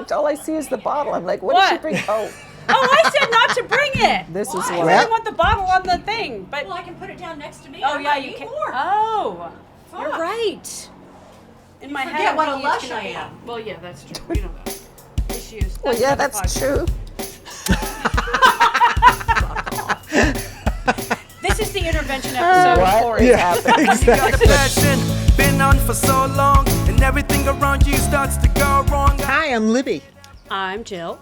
all I see is the bottle. I'm like, what did she bring? Oh, I said not to bring it. this is I what. didn't want the bottle on the thing, but Well, I can put it down next to me. oh I yeah, might you need can. more. Oh, you're Fuck. right. In my forget head, what I'm a lush thinking, I am. Well, yeah, that's true. You know that. Issues. Well, yeah, that's true. This is the intervention episode. What Corey. is happening? You got the passion, been on for so long, and everything around you starts to go wrong. Hi, I'm Libby. I'm Jill.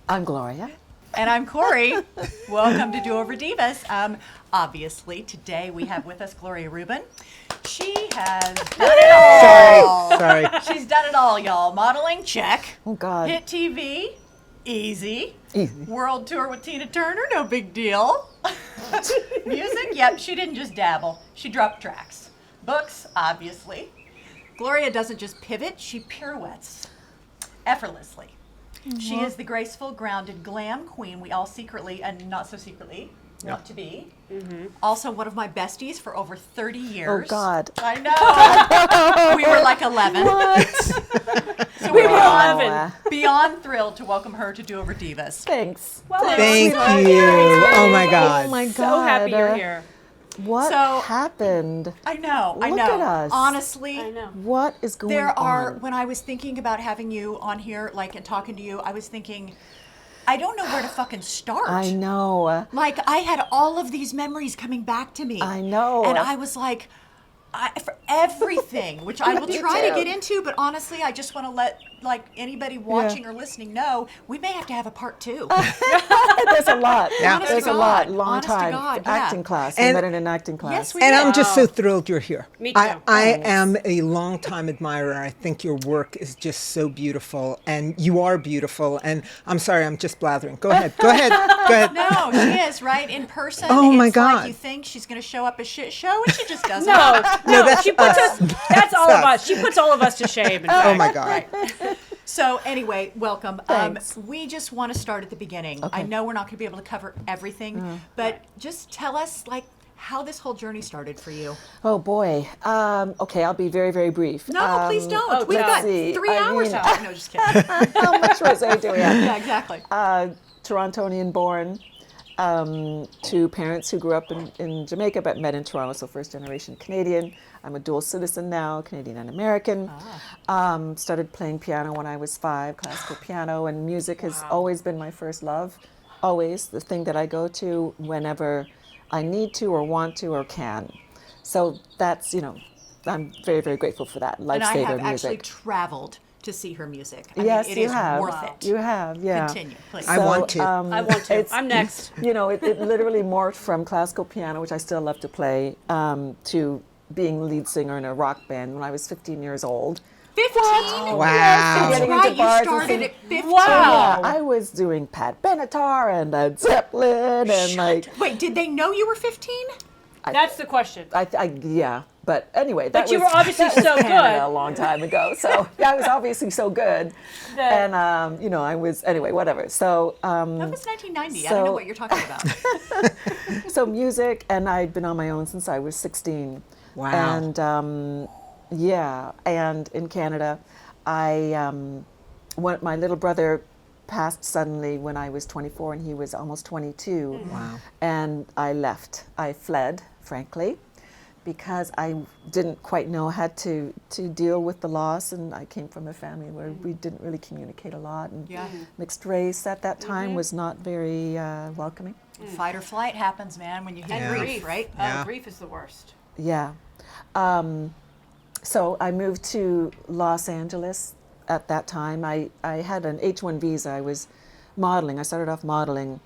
I'm Gloria. And I'm Corey. Welcome to Do Over Divas. Obviously, today we have with us Gloria Reuben. She has done it all. Sorry. She's done it all, y'all. Modeling, check. Oh, God. Hit TV, easy. Easy. World tour with Tina Turner, no big deal. Music, yep, she didn't just dabble. She dropped tracks. Books, obviously. Gloria doesn't just pivot, she pirouettes effortlessly. She is the graceful, grounded glam queen we all secretly, and not so secretly, want to be. Also one of my besties for over 30 years. Oh, God. I know. We were like 11. So we were Wow. 11. Beyond thrilled to welcome her to Do Over Divas. Thanks. Well, Thank you. Oh my God. Oh, my God. so happy you're here. What So- happened? I know. Look at us. Honestly, I know. What is going on? there are, when I was thinking about having you on here, like, and talking to you, I was thinking, I don't know where to fucking start. I know. Like, I had all of these memories coming back to me. I know. And I was like, for everything, which I will Me try to too. get into, but honestly, I just want to let, like, anybody watching or listening know, we may have to have a part 2. There's a lot. Yeah. Honest There's to a lot. God. Long Honest to time. God, yeah. Acting class. We And- met in an acting class. Yes, we And did. I'm just so thrilled you're here. Me too. I am a longtime admirer. I think your work is just so beautiful, and you are beautiful. And I'm sorry, I'm just blathering. Go ahead. Go ahead. Go ahead. No, she is, right? In person, Oh, my it's like God. you think she's going to show up a shit show, and she just doesn't. No, that's she puts us. That's all of us. us. She puts all of us to shame. In Oh fact. my God. So anyway, welcome. Thanks. We just want to start at the beginning. I know we're not going to be able to cover everything, but just tell us, like, how this whole journey started for you. Oh, boy. Okay, I'll be very, very brief. No, please don't. We've let's got see. 3 I hours mean, out. No, just kidding. How much rosé do we have? Yeah, exactly. Torontonian born, to parents who grew up in Jamaica but met in Toronto, so first generation Canadian. I'm a dual citizen now, Canadian and American. Started playing piano when I was 5, classical piano, and music has always been my first love. Always the thing that I go to whenever I need to or want to or can. So that's, I'm very, very grateful for that. And I Lifesaver have actually music. traveled to see her music. I Yes, mean, it you is have. worth it. You have, yeah. Continue, please. I want to. I want to. it's- I'm next. It literally morphed from classical piano, which I still love to play, to being lead singer in a rock band when I was 15 years old. 15? Wow. That's Getting right, into you bars and started singing. at 15. Wow. Yeah, I was doing Pat Benatar and Led Zeppelin and like, Wait, did they know you were 15? That's the question. yeah. But anyway, that But you was, were obviously that was so Canada good. a long time ago. So yeah, I was obviously so good, That- and I was anyway, whatever. So That was 1990. I don't know So- what you're talking about. so music, and I'd been on my own since I was 16. Wow. And and in Canada, my little brother passed suddenly when I was 24, and he was almost 22. Wow. And I left. I fled, frankly, because I didn't quite know how to deal with the loss, and I came from a family where we didn't really communicate a lot, and Yeah. mixed race at that time was not very welcoming. Fight or flight happens, man, when you hit And grief, right? Yeah. Grief is the worst. Yeah. So I moved to Los Angeles at that time. I had an H-1 visa. I was modeling. I started off modeling,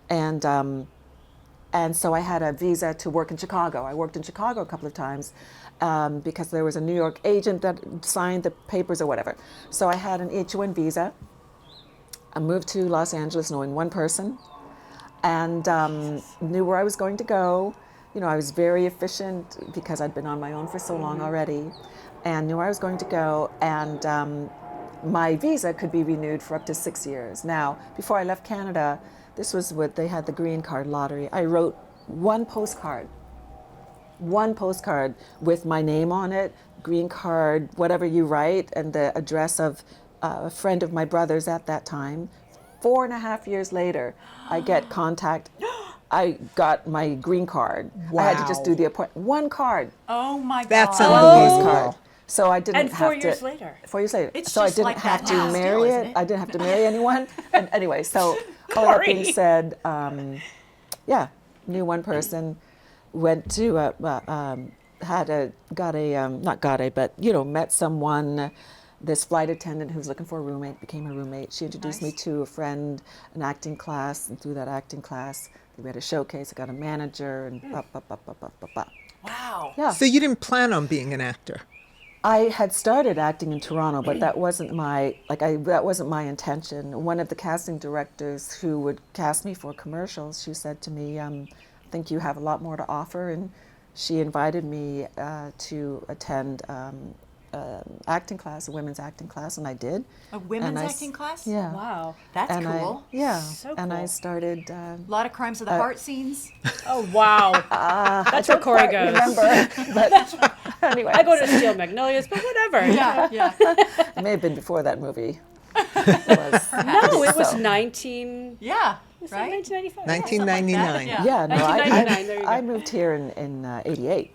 and so I had a visa to work in Chicago. I worked in Chicago a couple of times because there was a New York agent that signed the papers or whatever. So I had an H-1 visa. I moved to Los Angeles knowing one person, and knew where I was going to go. I was very efficient because I'd been on my own for so long already, and knew where I was going to go. And my visa could be renewed for up to 6 years. Now, before I left Canada, this was what they had, the green card lottery. I wrote one postcard with my name on it, green card, whatever you write, and the address of a friend of my brother's at that time. 4.5 years later, I get contact. I got my green card. I had to just do the appointment. One card. Oh my God. That's Postcard. unbelievable. So I didn't And have 4 to. years later. 4 years later. It's so I just didn't like have that to now marry still, it. isn't it? I didn't have to marry anyone. And anyway, so all that being said, knew one person, went to met someone. This flight attendant who was looking for a roommate became a roommate. She introduced me to a friend, an acting class, and through that acting class, we had a showcase. I got a manager, and Wow. Yeah. So you didn't plan on being an actor? I had started acting in Toronto, but that wasn't my intention. One of the casting directors who would cast me for commercials, she said to me, "I think you have a lot more to offer," and she invited me to attend acting class, a women's acting class, and I did. A women's acting class? Yeah. Wow. That's And cool. So and I cool. started. A lot of crimes of the heart scenes. Oh, wow. That's where Corey goes. Remember, but anyway, I go to Steel Magnolias, but whatever. Yeah. it may have been before that movie. No, it was So. 19... Yeah. Was that Right? 1995? 1999. Yeah. Yeah, no, 1999, there you go. I moved here in '88.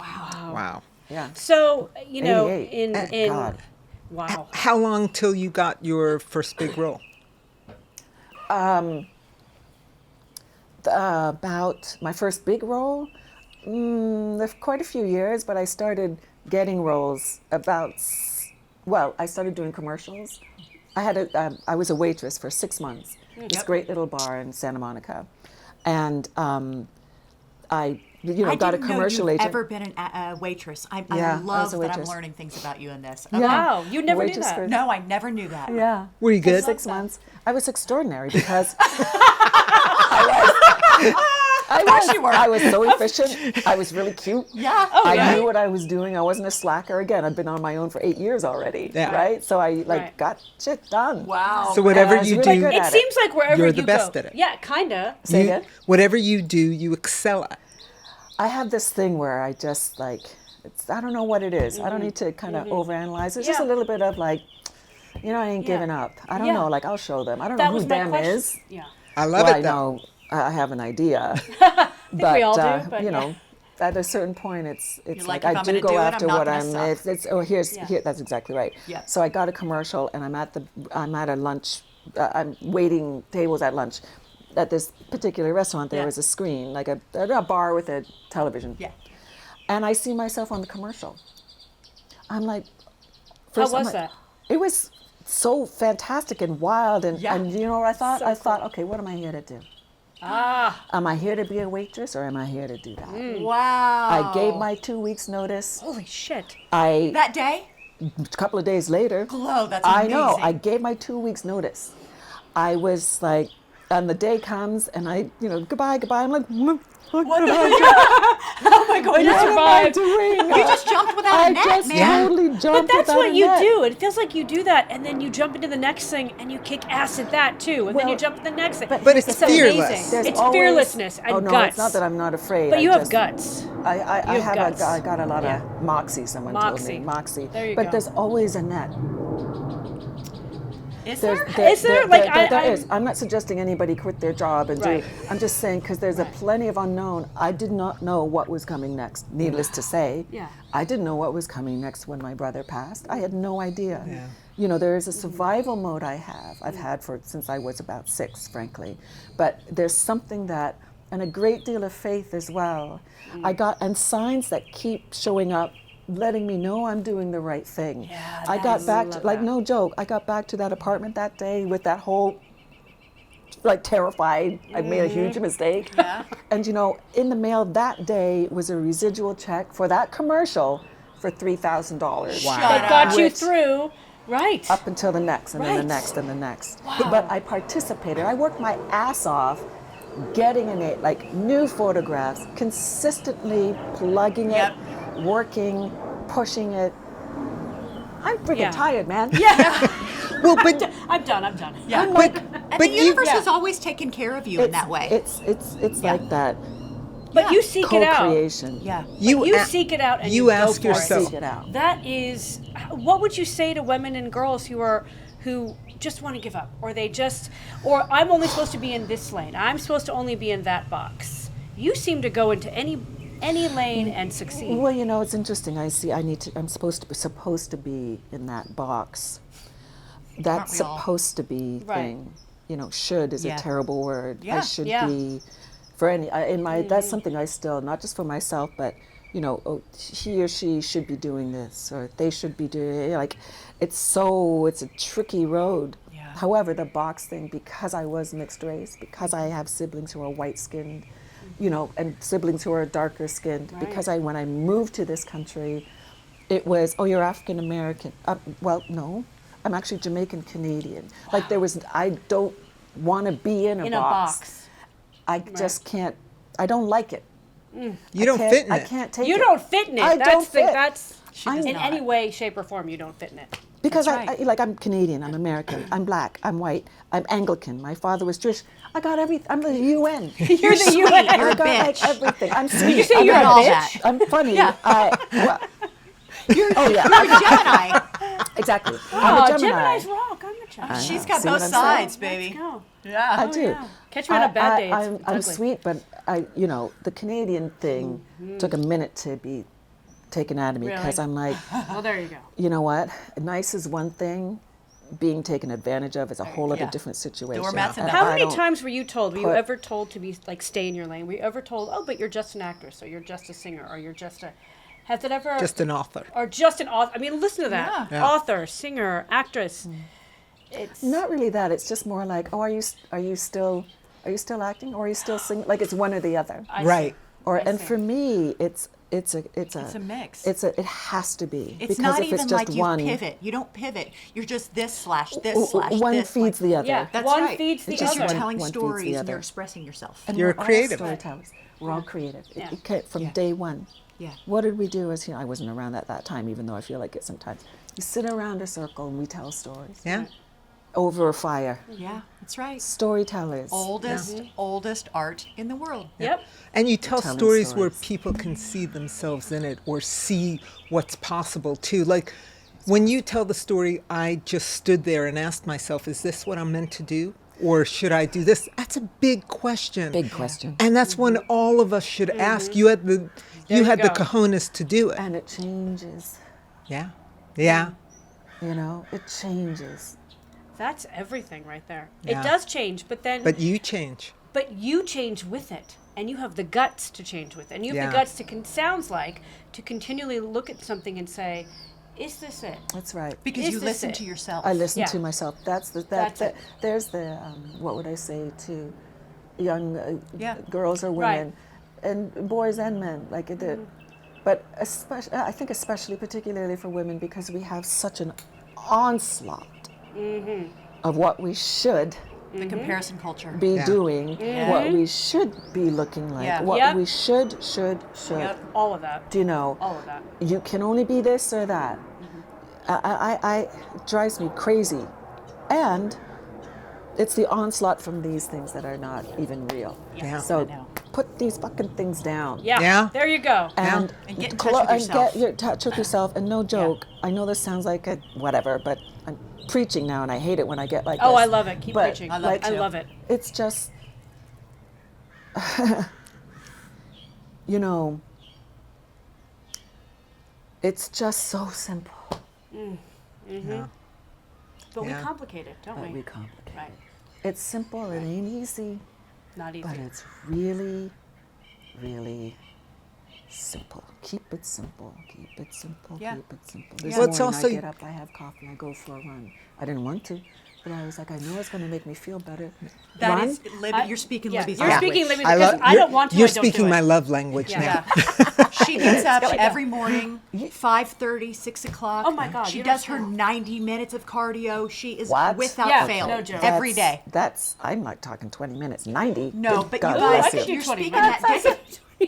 Wow. Yeah. So, you know, 88. in God. wow. How long till you got your first big role? About my first big role, quite a few years, but I started getting roles I started doing commercials. I was a waitress for 6 months, this great little bar in Santa Monica, and I got a commercial know you've agent. ever been a waitress. I Yeah, I love was a that I'm waitress. learning things about you in this. Yeah. Wow, you never knew Waitress that. for- No, I never knew that. Yeah. Were you good? 6 months. I was extraordinary because I was so efficient. I was really cute. Yeah. I knew what I was doing. I wasn't a slacker. Again, I'd been on my own for 8 years already. Yeah. Right? So I Right. got shit done. Wow. So whatever I was you really do, good It at seems like wherever You're you the best go. at it. Yeah, kinda. Say again? whatever you do, you excel at. I have this thing where I just I don't know what it is. I don't need to kind of overanalyze. It's just a Yeah. little bit of I ain't giving up. I don't Yeah. know. I'll show them. I don't That know was who my them question. is. Yeah. I love Well, it I though. know I have an idea. think we all do, but you yeah. know, at a certain point, it's like, like if I I'm do gonna go do it, I'm after not what gonna I'm. suck. Yeah. That's exactly right. Yeah. So I got a commercial, and I'm at a lunch. I'm waiting tables at lunch. At this particular restaurant, there Yeah. was a screen, like a bar with a television. Yeah. And I see myself on the commercial. I'm like, How first I'm was like, that? It was so fantastic and wild, and Yeah. you know what I thought? So I thought, cool. okay, what am I here to do? Ah, Am I here to be a waitress or am I here to do that? Wow. I gave my 2 weeks notice. holy shit. That day? A couple of days later, Glow, that's I amazing. know, I gave my 2 weeks notice. I was like, and the day comes and goodbye. I'm like, what am Oh my God. I doing? You just jumped without I a net, just man. totally But jumped that's without what a you net. do. It feels like you do that, and then you jump into the next thing, and you kick ass at that too, and then you Well, jump to the next thing. But it's fearless. amazing. There's It's always- fearlessness and oh, no, guts. It's not that I'm not afraid. But I you have just- guts. I You have guts. I got a lot Yeah. of moxie. Someone told me moxie. There you but go. there's always a net. Is there? Is there? Like, there I'm- is. I'm not suggesting anybody quit their job and Right. do. I'm just saying because there's a plenty of unknown. I did not know what was coming next. Needless to say, Yeah. I didn't know what was coming next when my brother passed. I had no idea. You know, there is a survival mode I've had since I was about 6, frankly. But there's something that, and a great deal of faith as well. I got, and signs that keep showing up, letting me know I'm doing the right thing. Yeah, I that got is- back love to, like, that. no joke, I got back to that apartment that day with that whole, like, terrified, I made a huge mistake. Yeah. And you know, in the mail that day was a residual check for that commercial for $3,000. Shut It up. got you Which- through. Right. Up until the next, and then Right. the next, and the next. But I participated. I worked my ass off getting in it, like new photographs, consistently plugging it, working, pushing it. I'm freaking Yeah. tired, man. Yeah. Well, but I'm done. Yeah. I'm like, And but the you- universe Yeah. has always taken care of you in that way. It's Yeah. like that. But you seek it out. Co-creation. Yeah. You seek it out and you ask go for yourself. it. Seek it out. That is, what would you say to women and girls who just want to give up, or I'm only supposed to be in this lane. I'm supposed to only be in that box. You seem to go into any lane and succeed. Well, it's interesting. I'm supposed to be in that box. That's we all? supposed to be Right. thing. Should is Yeah. a terrible word. Yeah. I should Yeah. be for any that's something I still, not just for myself, but he or she should be doing this, or they should be doing it. It's a tricky road. Yeah. However, the box thing, because I was mixed race, because I have siblings who are white skinned, and siblings who are darker skinned, because when I moved to this country, it was, oh, you're African American. Well, no, I'm actually Jamaican Canadian. I don't want to be in a box. I just can't. I don't like it. You don't fit in I it. can't take it. You don't fit in it. I don't fit. That's does in not. any way, shape, or form. You don't fit in it. Because That's I'm Canadian, I'm American, I'm black, I'm white, I'm Anglican. My father was Jewish. I got everything. I'm the UN. You're the sweet. UN. You're I a got bitch. everything. I'm sweet. you say I'm you're a all bitch? that. I'm funny. Yeah. You're You're a Gemini. exactly. I'm a Oh, Gemini. Gemini's rock. I'm a Gemini. She's got See both what I'm sides, saying? baby. Go. Yeah. I do. Yeah. Catch me on a bad day. I'm ugly. sweet, but the Canadian thing took a minute to be taken out of me, because Really? I'm like, Well, there you go. you know what? Nice is one thing. Being taken advantage of is a whole other Yeah. different situation. Doormats and And How I many don't- times were you put- ever told to be stay in your lane? Were you ever told, oh, but you're just an actress, or you're just a singer, or you're just a, has it ever, Just an author. or just an author? I mean, listen to that. Yeah. Author, singer, actress. It's Not really that. It's just more like, oh, are you still acting, or are you still singing? Like, it's one or the other. I see. Right. And see. for me, it's a mix. it has to be, It's because not if even it's just like you one, pivot. You don't pivot. You're just this/this/this. one feeds the other. Yeah. That's One right. feeds the It's just other. you're telling One feeds the stories and other. you're expressing yourself. And You're we're creative. all storytellers. We're all creative. Yeah. From day one. Yeah. What did we do as I wasn't around at that time, even though I feel like it sometimes. We sit around a circle and we tell stories. Yeah. Over a fire. Yeah, that's right. Storytellers. Oldest art in the world. Yep. And you tell Telling stories where stories. people can see themselves in it, or see what's possible too. Like when you tell the story, I just stood there and asked myself, is this what I'm meant to do? Or should I do this? That's a big question. Big question. And that's one all of us should ask. You had the There you the go. cojones to do it. And it changes. Yeah. Yeah. It changes. That's everything right there. Yeah. It does change, but then But you change. but you change with it, and you have the guts to change with it, and you have Yeah. the guts to sounds like to continually look at something and say, is this it? That's right. Because Is you this listen it? to yourself. I listen Yeah. to myself. That's That's it. there's the what would I say to young Yeah. girls or Right. women, and boys and men, like the, but especially I think especially particularly for women, because we have such an onslaught of what we should The comparison culture. be Yeah. doing, what we should be looking like, Yeah. what Yep. we should. Yep. All of that. Do you know? All of that. You can only be this or that. It drives me crazy. And it's the onslaught from these things that are not even real. Yeah. So I know. put these fucking things down. Yeah. Yeah. There you go. And, And get in touch with yourself. get your touch with yourself. And no joke, I know this sounds like a whatever, but I'm preaching now and I hate it when I get like Oh, this. I love it. Keep But, preaching. I love it I too. love it. It's just, it's just so simple. But we Yeah. complicate it, don't But we? we complicate Right. It's simple, it ain't easy, Not easy. but it's really, really simple. Keep it simple, keep it simple, Yeah. keep it simple. This Well, it's morning also- I get up, I have coffee, I go for a run. I didn't want to, but I was like, I know it's going to make me feel better. That Run? is, Libby, you're speaking Yeah, Libby's you're language. speaking Libby's I because love. I don't want to. You're I don't do speaking it. my love language Yeah. now. Yeah. She gets up every morning, 5:30, 6 o'clock. Oh my God, She you does don't her know. 90 minutes of cardio. She is What? without Yeah, fail no joke. every day. I'm not talking 20 minutes, 90. No, Good but God you bless guys, I could do you're 20 speaking minutes. that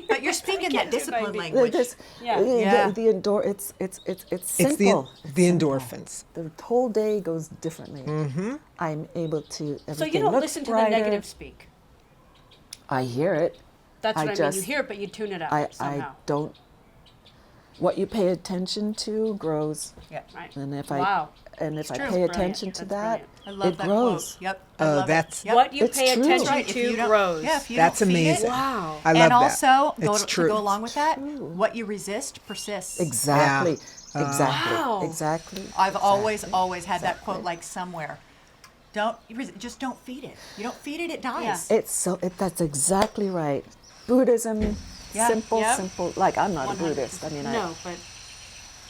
but you're speaking that can't do discipline 90. language. Yeah. Yeah. The it's simple. It's the endorphins. The whole day goes differently. I'm able to. So everything you don't looks listen to brighter. the negative speak. I hear it. That's what I mean. You just- hear it, but you tune it out I somehow. don't. What you pay attention to grows, Yeah. Right. and if Wow. I and if I true. pay Brilliant. attention to That's that, brilliant. I love it that grows. quote. Yep. Oh, I love that's- it. Yep. What you It's pay true. attention That's right. If you to don't- grows. Yeah, if you That's don't feed amazing. it, Wow. I love and that. also It's to true. go along with that, what you resist persists. Exactly. Yeah. Exactly. Wow. Exactly. I've always exactly, had that exactly. quote like somewhere. Just don't feed it. You don't feed it, it dies. Yeah. It's so. That's exactly right. Buddhism, Yeah. simple, Yep. simple. Like I'm not 100%. a Buddhist. I mean, No, but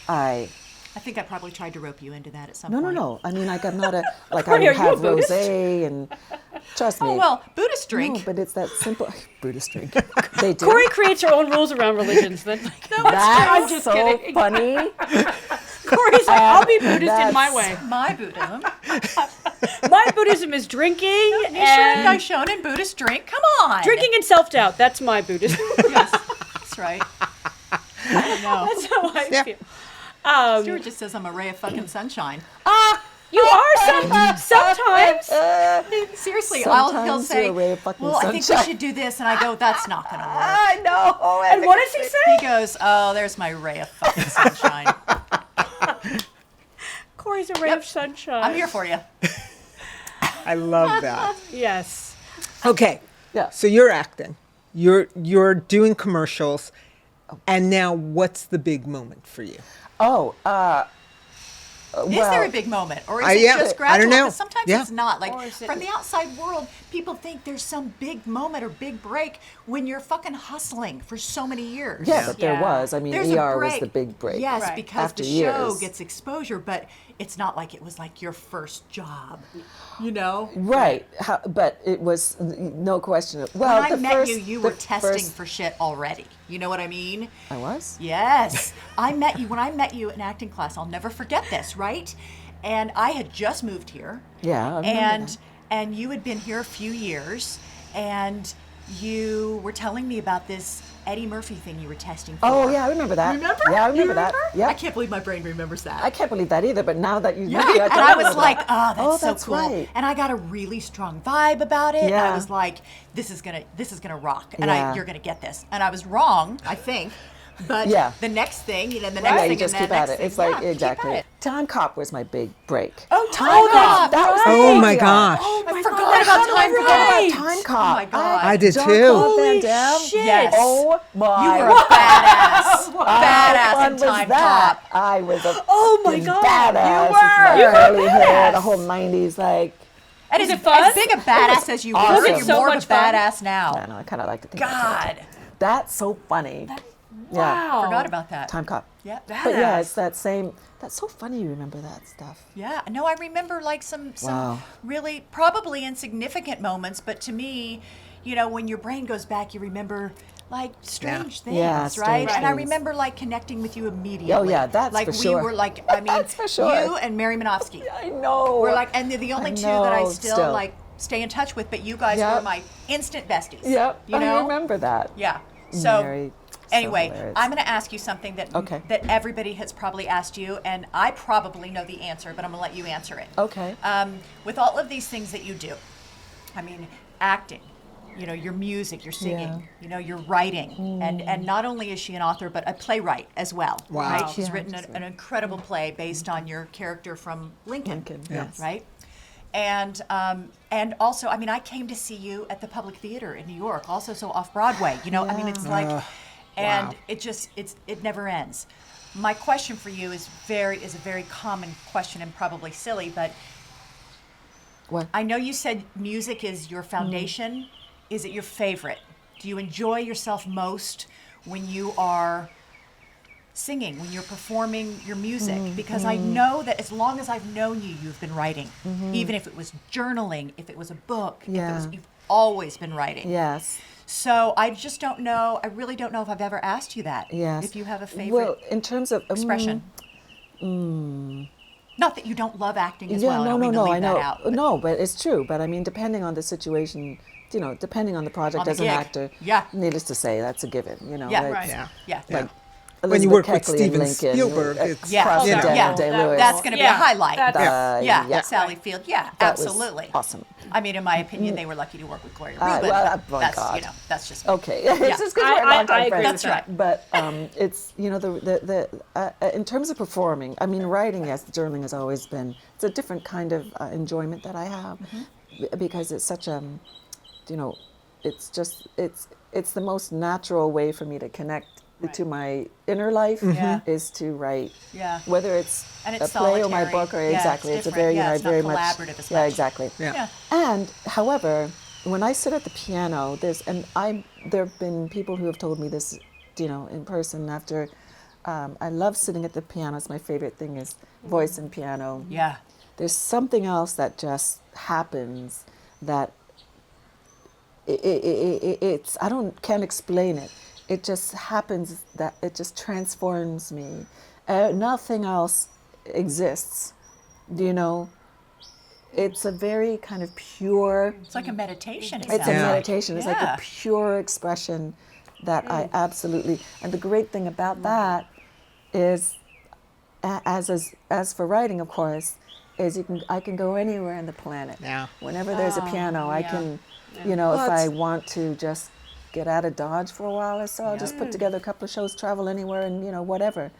I I think I probably tried to rope you into that at some no, point. no. I mean, like I'm not a like Corey, I are you a have Buddhist? rosé and trust me. Oh well, Buddhist drink. No, but it's that simple Buddhist drink. They do. Corey creates her own rules around religions. That I'm That's just so kidding. funny. Corey's like, I'll be Buddhist in my That's- way. My Buddhism. My Buddhism is drinking Nichiren and Daishonin Buddhist drink. Come on. drinking and self-doubt. That's my Buddhism. Yes, that's right. I know. That's how I Yeah. feel. Stuart just says I'm a ray of fucking sunshine. You are sometimes. Seriously, he'll Sometimes say, you're a ray of fucking well, I think we sunshine." should do this. And I go, that's not going to work. I know. And what does he He say? goes, oh, there's my ray of fucking sunshine. Corey's a ray of sunshine. I'm here for you. I love that. Yes. Okay. Yeah. So you're acting. You're doing commercials, and now what's the big moment for you? Oh, Is there a big moment, or is I- it yeah, just I gradual? don't know. 'Cause sometimes Yeah. it's not. Like Or is it- from the outside world, people think there's some big moment or big break when you're fucking hustling for so many years. yeah, but there Yeah. was. I mean, There's a ER was break. the big break. Yes, Right. because After the show years. gets exposure, but it's not like it was like your first job. You know. Right. But it was no question. Well, When I the met first, you the were testing first- for shit already. You know what I mean? I was. Yes. I met you when I met you in acting class. I'll never forget this, right? And I had just moved here. Yeah, I remember And that. and you had been here a few years, and you were telling me about this Eddie Murphy thing you were testing for. Oh yeah, I remember that. Remember? Yeah, I You remember that. Yeah. I can't believe my brain remembers that. I can't believe that either. But now that you Yeah, mention it, and don't I was remember like, that. oh, that's that's so cool. right. And I got a really strong vibe about it. And I Yeah. was like, this is gonna rock. And Yeah. you're gonna get this. And I was wrong, I think. But Yeah. the next thing, the next Yeah, thing, you just and keep the at next it. thing. It's like Yeah, keep exactly. at it. Time Cop was my big break. Oh, Time Time Cop. That was the Oh big my deal. gosh. I forgot about Time Forgot Cop. about Time Cop. Oh my God. I did Jean-Claude too. Van Holy Damme. shit. Yes. Oh my. You were a badass. How Badass fun in was Time that? Cop. I was a Oh my fucking God. badass. You with were. my You were curly hair, badass. the whole '90s, like. And Was as, it fun? as big a badass as you were, awesome. you're So more of much a fun. badass now. I know. I kind of like to think. that too. God. That's so funny. Yeah. Wow. Forgot about that. Time Cop. Yeah. But yeah, it's that same. That's so funny. You remember that stuff. Yeah, no, I remember like some Wow. really probably insignificant moments, but to me, when your brain goes back, you remember like strange things, Yeah, right? strange And I things. remember like connecting with you immediately. Oh, yeah, that's like for we sure. were like, I mean, That's for sure. you and Mary Minovsky. I know. We're like, and they're the only I two that I know, still like stay in touch with. But you guys Yep. were my instant besties. Yep. You know. I remember that. Yeah. So Mary, so anyway, hilarious. I'm going to ask you something that Okay. that everybody has probably asked you, and I probably know the answer, but I'm going to let you answer it. Okay. With all of these things that you do, I mean, acting, your music, your singing, your writing, and not only is she an author, but a playwright as well. Wow. Right? She's Yeah, written that's an incredible play based on your character from Lincoln. Lincoln, yes. Right. And also, I mean, I came to see you at the Public Theater in New York, also so off Broadway. I mean, it's like, and wow. it never ends. My question for you is a very common question and probably silly, but What? I know you said music is your foundation. Is it your favorite? Do you enjoy yourself most when you are singing, when you're performing your music? Because I know that as long as I've known you, you've been writing. Even if it was journaling, if it was a book, Yeah. you've always been writing. Yes. So I just don't know. I really don't know if I've ever asked you that. Yes. If you have a favorite Well, in terms of expression. Not that you don't love acting as well. I don't mean to I leave know. that out. But No, but it's true. But I mean, depending on the situation, depending on the project On the as an gig. actor, Yeah. needless to say, that's a given. Yeah. it's Right. Yeah. Yeah. Like when you Elizabeth work with Keckley Steven and Lincoln, Spielberg, it's Yeah, you know. yeah, Day-Lewis. that's going to be a Yeah. highlight. That's- Yeah, Sally Field. Yeah, That was absolutely. awesome. I mean, in my opinion, they were lucky to work with Gloria well, Reuben. but my that's God. that's just Okay, it's just because we're I longtime agree friends. with That's right. But it's the in terms of performing. I mean, writing, yes, journaling has always been. It's a different kind of enjoyment that I have because it's such a, it's just it's the most natural way for me to connect to my inner life Yeah. is to write. Yeah. Whether it's And a it's play or my solitary. book or Yeah, exactly, it's it's a different. very Yeah, it's not very much collaborative as yeah much. exactly. Yeah. And however, when I sit at the piano, there have been people who have told me this, in person after. I love sitting at the piano. It's my favorite thing is voice and piano. Yeah. There's something else that just happens that it's can't explain it. It just happens that it just transforms me. Nothing else exists. It's a very kind of pure. It's like a meditation. It's a meditation. It's like a pure expression that I absolutely. And the great thing about that is, as for writing, of course, is I can go anywhere on the planet. Yeah. Whenever there's a piano, I can, if I want to just get out of Dodge for a while or so, I'll just put together a couple of shows, travel anywhere, and whatever.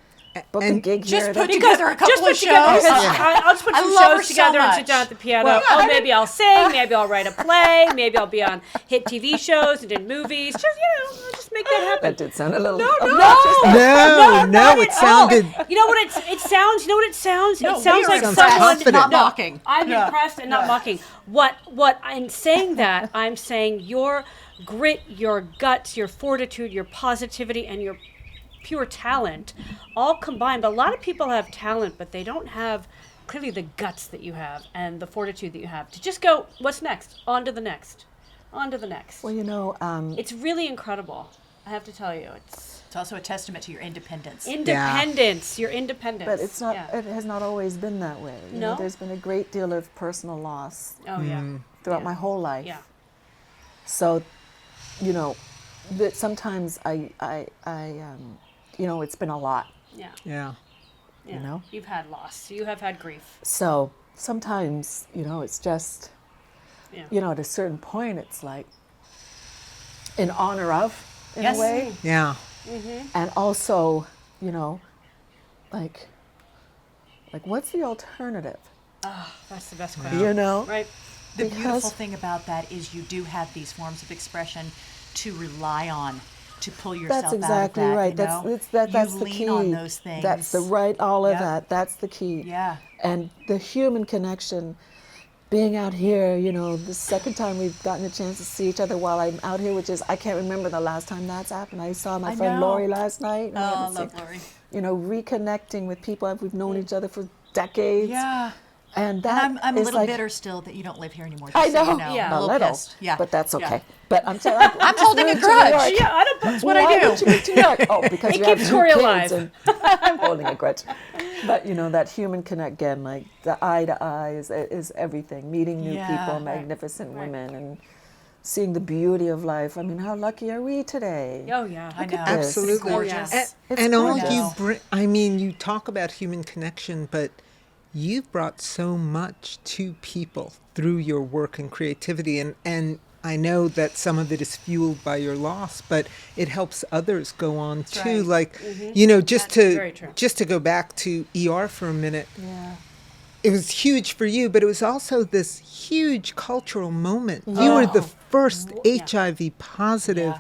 Book a And gig Just here. put there. together a couple of shows. I'll just put I some love her shows so together and sit much. down at the piano. Well, Maybe I'll sing. Maybe I'll write a play. Maybe I'll be on hit TV shows and in movies. Just I'll just make that happen. That did sound a little No, obnoxious. No, it sounded. You know what it sounds? You know what it sounds? No, it sounds we like are someone confident. not mocking. I'm Yeah. impressed and not mocking. What I'm saying that I'm saying your grit, your guts, your fortitude, your positivity, and your pure talent all combined. But a lot of people have talent, but they don't have clearly the guts that you have and the fortitude that you have to just go, what's next? On to the next. On to the next. Well, It's really incredible. I have to tell you. It's also a testament to your independence. Independence. Your independence. but it's not. Yeah. It has not always been that way. No? There's been a great deal of personal loss Oh, yeah. throughout Yeah. my whole life. Yeah. So, that sometimes it's been a lot. Yeah. Yeah. Yeah. You've had loss. You have had grief. So sometimes, it's just, Yeah. at a certain point, it's like in honor of, in Yes. a way, Yeah. and also, like what's the alternative? That's the best question. Right. The beautiful Because- thing about that is you do have these forms of expression to rely on to pull yourself That's exactly out of that. right. You That's know? that's you the lean key. on those things. That's the right. All of Yep. that. That's the key. Yeah. And the human connection, being out here. The second time we've gotten a chance to see each other while I'm out here, which is I can't remember the last time that's happened. I saw my I friend know. Lori last night. and we Oh, I haven't love seen- Lori. reconnecting with people we've known each other for decades. Yeah. And that And I'm a is little like, bitter still that you don't live here anymore. I just so know. you know. Yeah. I'm a little pissed. Yeah. But that's Yeah. okay. But I'm saying I'm holding a moved to New grudge. York. Yeah, I don't. That's what Why I do. did you move to New York? Oh, because It you have keeps two Tori kids alive. and I'm holding a grudge. But that human connect again, like the eye to eye is everything. Meeting new Yeah. people, Right. magnificent women, and seeing the beauty of life. I mean, how lucky are we today? Oh yeah. I know. this. Absolutely. Gorgeous. Yeah. It's And all gorgeous. you bring, I mean, you talk about human connection, but you've brought so much to people through your work and creativity. And I know that some of it is fueled by your loss, but it helps others go on too. right. Like, That's very true. just to go back to ER for a minute, Yeah. it was huge for you, but it was also this huge cultural moment. You were the first HIV positive,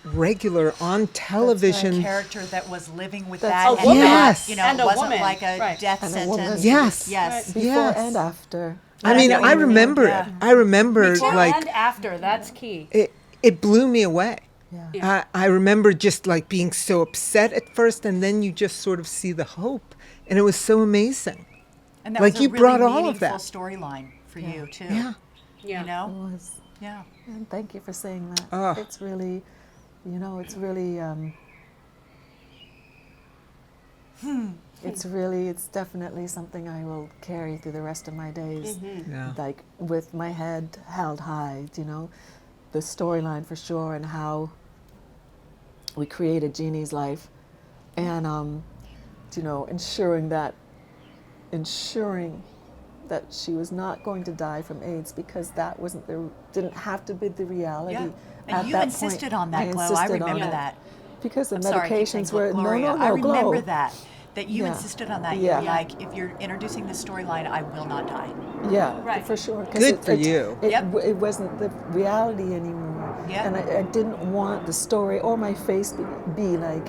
regular on television. A character that was living with That's that. a and woman. Yes. Not, And it a wasn't woman. like a Right. death And a woman. sentence. Yes. Yes. Before Yes. and after. I mean, know what I you mean. remember Yeah. it. I remember Before like and after. That's key. it blew me away. Yeah. Yeah. I remember just like being so upset at first, and then you just sort of see the hope, and it was so amazing. And that Like, was a you really brought all of meaningful that. storyline for you too. Yeah. Yeah. You know? It was. Yeah. And thank you for saying that. Oh. It's really, it's definitely something I will carry through the rest of my days. Yeah. Like with my head held high, the storyline for sure, and how we created Jeannie's life, and ensuring that she was not going to die from AIDS, because that didn't have to be the reality. Yeah. And at you that insisted point. on that, Glo. I insisted on remember it. that. Because the I'm sorry, I keep saying medications were Gloria. no, I remember Glo. that you Yeah. insisted on that. Yeah. You were like, if you're introducing this storyline, I will not die. Yeah, Right. for sure. 'Cause Good for you. It wasn't the reality anymore. Yeah. And I didn't want the story or my face to be like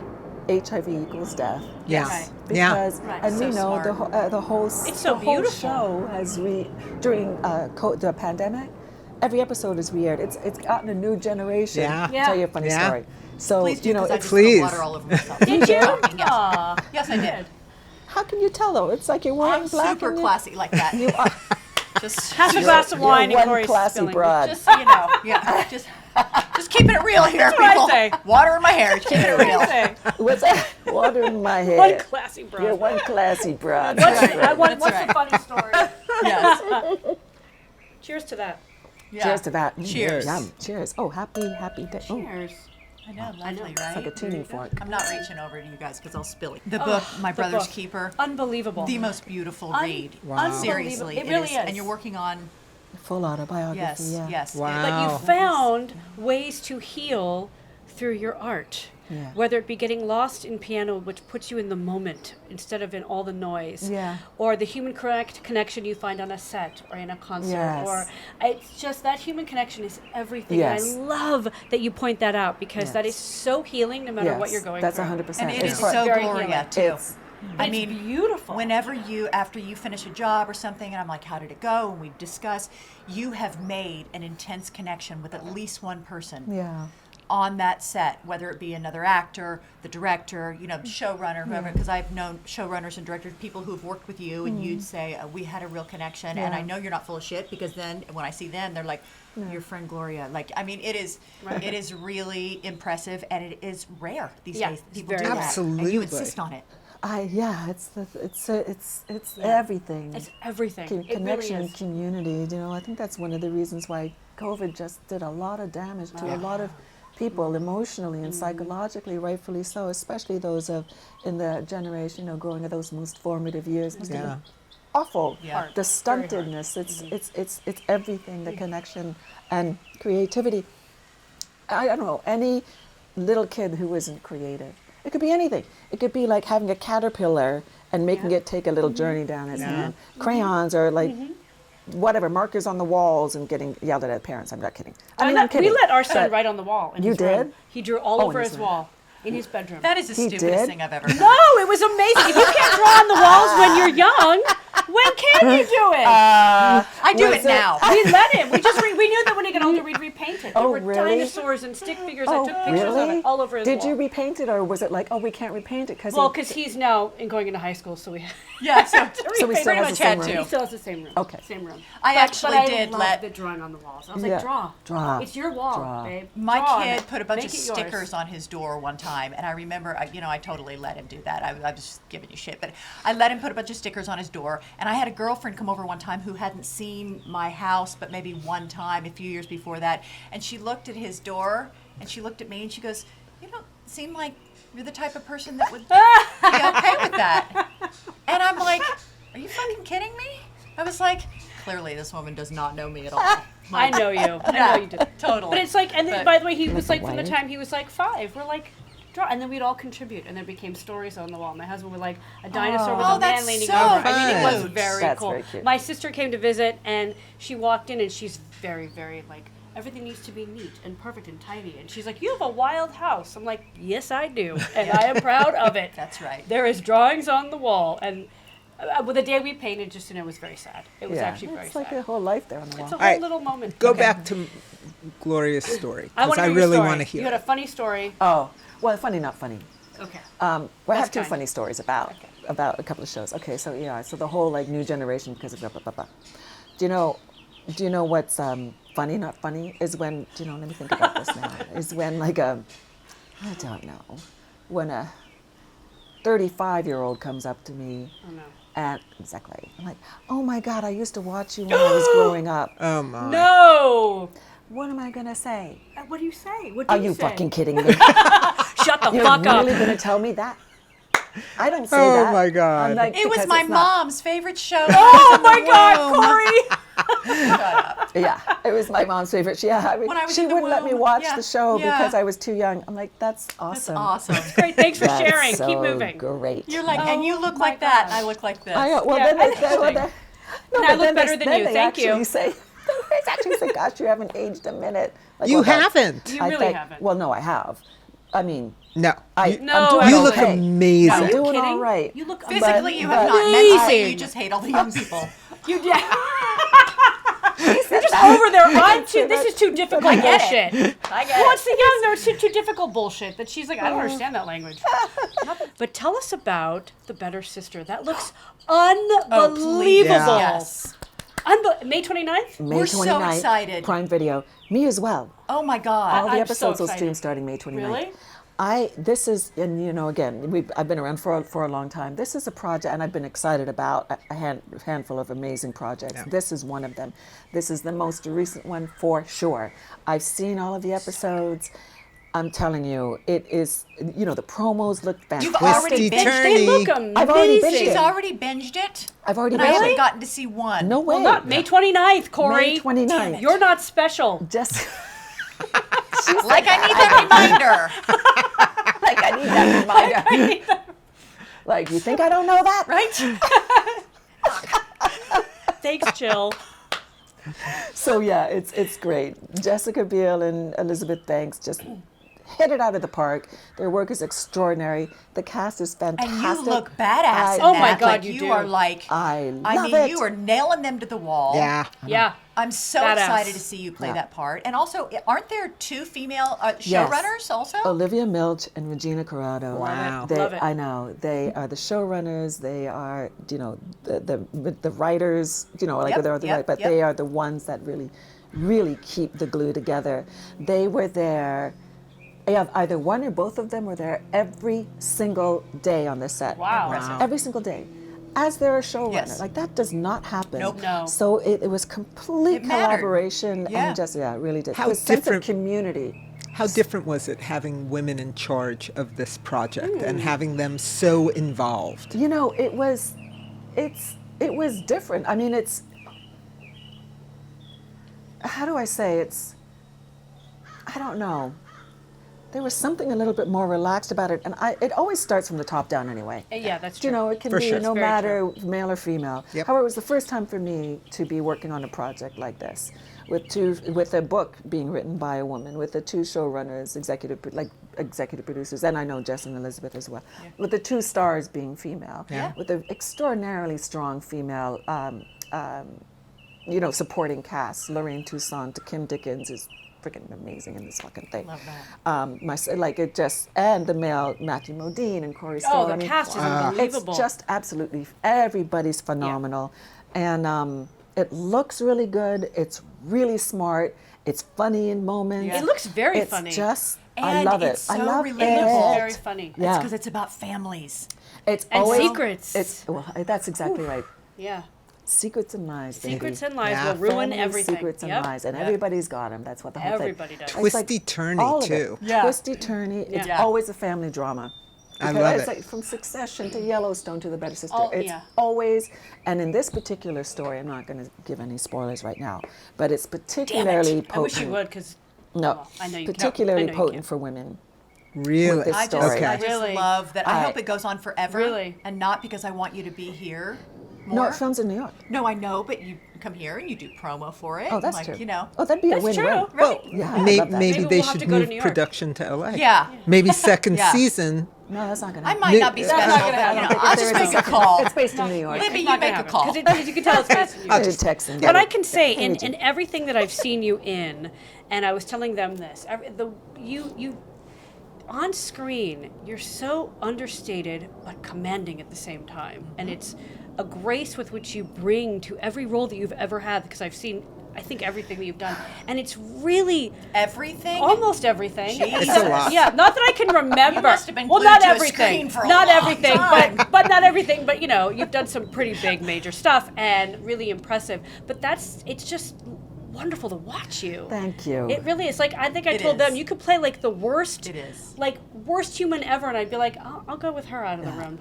HIV equals death. Yeah. Right. Yeah. Because, Right. and So we know smart. the whole It's so the whole beautiful. show has during the pandemic. Every episode is weird. It's gotten a new generation. Yeah. I'll tell you a funny Yeah. story. So Please do, you know, because I it's, just spilled Please. water all over myself. Did you? Yes. Aw. Yes, I did. how can you tell though? It's like you're wearing I'm black. super and you- classy like that. You are. Just, Half a glass of You're wine and one Corey's classy spilling. broad. just so you know. Yeah. Just keeping it real here, That's what I people. say. Water in my hair. Keep it real. Say, What's that? Water in my head. one classy bro. You're one classy broad. What's That's right. what's right. the funny story? Yes. Cheers to that. Yeah. Cheers to that. Cheers. Yum. Cheers. Oh, happy day. Oh, Cheers. I know, lovely, it's right? like a tuning fork. I'm not reaching over to you guys because I'll spill it. The book, My the Brother's book. Keeper, Unbelievable. the most beautiful read. Wow. Seriously, It really is. And you're working on, Full autobiography. yes, yeah. yes. Wow. But you found ways to heal through your art. Yeah. Whether it be getting lost in piano, which puts you in the moment instead of in all the noise, Yeah. or the human connection you find on a set or in a concert, Yes. or it's just that human connection is everything. Yes. And I love that you point that out because that is Yes. so healing no matter Yes, what you're going that's through. 100%. And it It's is part- so very Gloria, healing. too. It's I It's mean, beautiful. whenever after you finish a job or something, and I'm like, how did it go? And we discuss, you have made an intense connection with at least one person. yeah. On that set, whether it be another actor, the director, showrunner, whoever, because I've known showrunners and directors, people who've worked with you, and you'd say, we had a real connection, and Yeah. I know you're not full of shit, because then when I see them, they're like, your friend Gloria. Like, I mean, it is really impressive, and it is rare these Yeah, days. it's People do very that, rare. and you Absolutely. insist on it. It's everything. It's everything. It really Connection, is. community. I think that's one of the reasons why COVID just did a lot of damage to a lot of people emotionally and psychologically, rightfully so, especially those in the generation, growing up those most formative years. Must have Yeah. been awful. Yeah. Hard. The stuntedness. It's everything. The connection and creativity. I don't know any little kid who isn't creative. It could be anything. It could be like having a caterpillar and making it take a little journey down its hand. Crayons or like whatever, markers on the walls and getting yelled at parents. I'm not kidding. I'm kidding. We let our son But write on the wall. In You his room. did? He drew all Oh, over in his his room. wall in his bedroom. That is the He stupidest did? thing I've ever heard. No, it was amazing. If you can't draw on the walls when you're young, when can you do it? I do Was it it- now. We let him. We knew that when he got older, we'd repaint it. There Oh, were really? dinosaurs and stick figures. Oh, I took pictures of really? it all over his wall. Did you repaint it, or was it like, we can't repaint it because Well, because he's now going into high school, so we Yeah, so so we still pretty has much the same had room. to. he still has the same room. Okay. Same room. I actually but did I let- the drawing on the walls. I was Yeah. like, draw. It's your wall, Draw. babe. My Draw on kid it. put a bunch Make of it yours. stickers on his door one time, and I remember, I totally let him do that. I was just giving you shit, but I let him put a bunch of stickers on his door, and I had a girlfriend come over one time who hadn't seen my house, but maybe one time a few years before that, and she looked at his door, and she looked at me, and she goes, "You don't seem like you're the type of person that would be okay with that." And I'm like, "Are you fucking kidding me?" I was like, clearly this woman does not know me at all. I know you. I know you do. Totally. But it's like, and then, But- by the way, he was Like like, a from the wife? time he was like 5, we're like, draw, and then we'd all contribute, and there became stories on the wall. My husband would like a dinosaur with Oh, a man that's leaning so over. I mean, it was cute. very That's cool. very cute. My sister came to visit, and she walked in, and she's very, very like, everything needs to be neat and perfect and tidy. And she's like, "You have a wild house." I'm like, "Yes, I do, and I am proud of it." That's right. There is drawings on the wall, and well, the day we painted, just it was very sad. It was actually very it's like sad. a whole life there on the wall. It's a whole right. little moment. Go back to Gloria's story I because want to I hear really your story. want to hear. You had a it. funny story. Oh, well, funny, not funny. Okay. Well, I have two kind. funny stories about a couple of shows. Okay, so so the whole like new generation because of blah blah blah blah. Do you know what's funny, not funny? Is when let me think about this now. Is when like I don't know, when a 35-year-old comes up to me. Oh no. And exactly, I'm like, oh my God, I used to watch you when I was growing up. Oh my. No. What am I gonna say? What do you say? What do Are you you say? fucking kidding me? Shut the You're fuck up. really gonna tell me that? I don't say Oh, that. my God. I'm like, It was because my it's not- mom's favorite show. Oh my God, Corey! Yeah, it was my mom's favorite. Yeah, I mean, When I was she in the wouldn't let me womb. watch Yeah, the show yeah. because I was too young. I'm like, that's That's awesome. awesome. Great, thanks for That's sharing. so Keep moving. Great. You're like, and you look my like that. gosh. I look like this. I know. Well, Yeah, then they, interesting. no, And I but look then better than then you. they Thank you. actually say, they actually say, "Gosh, you haven't aged a minute." Like, You well, that- haven't. You I really think- haven't. Well, no, I have. I mean, No. I'm No, doing You I look okay. amazing. I'm doing kidding? all right. You look Physically, you have but- not. Mentally, Amazing. you just hate all the young people. You did. You're just over there. I'm too. This is too difficult I get bullshit. it. I get Who wants it. the young? No, it's too difficult bullshit. That she's like, I don't understand that language. But tell us about the Better Sister. That looks unbelievable. Yes. May 29th? May We're so 29th, excited. Prime Video. Me as well. Oh my All God. the I'm so episodes will excited. stream starting May 29th. Really? This is, and you know, again, I've been around for a long time. This is a project, and I've been excited about a handful of amazing projects. Yeah. This is one of them. This is the most recent one for sure. I've seen all of the episodes. I'm telling you, it is, you know, the promos look fantastic. You've already Twisty binged They it. look turny. amazing. I've already binged She's it. already binged it. I've already And I binged haven't it. gotten to see one. No way. Well, not May 29th, Corey. May 29th. You're not special. Just Like I need that reminder. like I need that reminder. Like, you think I don't know that? Right? Thanks, Jill. So yeah, it's great. Jessica Biel and Elizabeth Banks just hit it out of the park. Their work is extraordinary. The cast is And fantastic. you look badass in Oh my that. God, Like, you you do. are like, I I love mean, it. you are nailing them to the wall. Yeah. Yeah. I'm so Badass. excited to see you play Yeah. that part. And also, aren't there two female Yes. showrunners also? Olivia Milch and Regina Corrado. Wow. They, Love it. I know. They are the showrunners. They are, you know, the writers, you know, like Yep, they're the yep, right, but yep. they are the ones that really keep the glue together. They were there. Yeah, either one or both of them were there every single day on the set. Wow. Impressive. Every single day. As they're a showrunner. Yes. Like, that does not happen. Nope. No. So it was complete It mattered. collaboration Yeah. and just, yeah, it really did. How The sense of different- community. How different was it having women in charge of this project and having them so involved? You know, it was different. I mean, how do I say, I don't know. There was something a little bit more relaxed about it, and it always starts from the top down anyway. Yeah, that's true. You know, it can For be sure. no It's very matter male or female. Yep. However, it was the first time for me to be working on a project like this, with a book being written by a woman, with the two showrunners, executive producers, and I know Jess and Elizabeth as well, with the two stars being female, Yeah. with an extraordinarily strong female, supporting cast. Lorraine Toussaint, Kim Dickens is freaking amazing in this fucking thing. Love that. And the male Matthew Modine and Corey Stoll. Oh, the I mean, cast is unbelievable. it's just absolutely, everybody's phenomenal. And it looks really good. It's really smart. It's funny in moments. It looks very it's funny. just, I And love it. it's I so love It relatable. looks it. very funny. Yeah. Because it's about families. It's And always, secrets. That's exactly right. Yeah. Secrets and lies, baby. Secrets and lies Yeah. will ruin Family everything. secrets and Yep. lies, and Yep. everybody's got them. That's what the whole Everybody thing. does. It's like Twisty-turny, all of too. It. Yeah. Twisty-turny. It's Yeah. always a family drama. I Because love it's it. like from Succession to Yellowstone to The Better Sister. Oh, it's yeah. always, and in this particular story, I'm not going to give any spoilers right now, but it's Damn particularly it. potent. I wish you would, because No, I know you can't. particularly I know you potent can't. for women. Really? this I story. just, I just Really? love that. I I- hope it goes on forever. Really? And not because I want you to be here No, more. it films in New York. No, I know, but you come here and you do promo for it. Oh, that's like, true. You know. Oh, that'd be That's a win-win. true. Right. Yeah, I Maybe, love that. maybe Maybe they we'll have should to go to move New York. production to LA. Yeah. Maybe second Yeah. season. No, that's not going to I happen. might not be That's special, not gonna but happen. you know, If I'll there just is make a call. It's based in New York. Libby, It's you not make gonna a happen. call. 'Cause you can tell it's based in New I York. did text and But get I it. can say Hey, in Reggie. everything that I've seen you in, and I was telling them this, you on screen, you're so understated but commanding at the same time, and it's a grace with which you bring to every role that you've ever had. Because I've seen, I think, everything that you've done, and it's really Everything. almost everything. Jesus. It's a lot. Yeah, not that I can remember. You must have been well, glued not to a everything. screen for a not long everything, time. but not everything. But you know, you've done some pretty big, major stuff, and really impressive. But it's just wonderful to watch you. Thank you. It really is. Like, I think I It told them, is. you could play like the worst, It is. like worst human ever, and I'd be like, I'll go with her out of the room.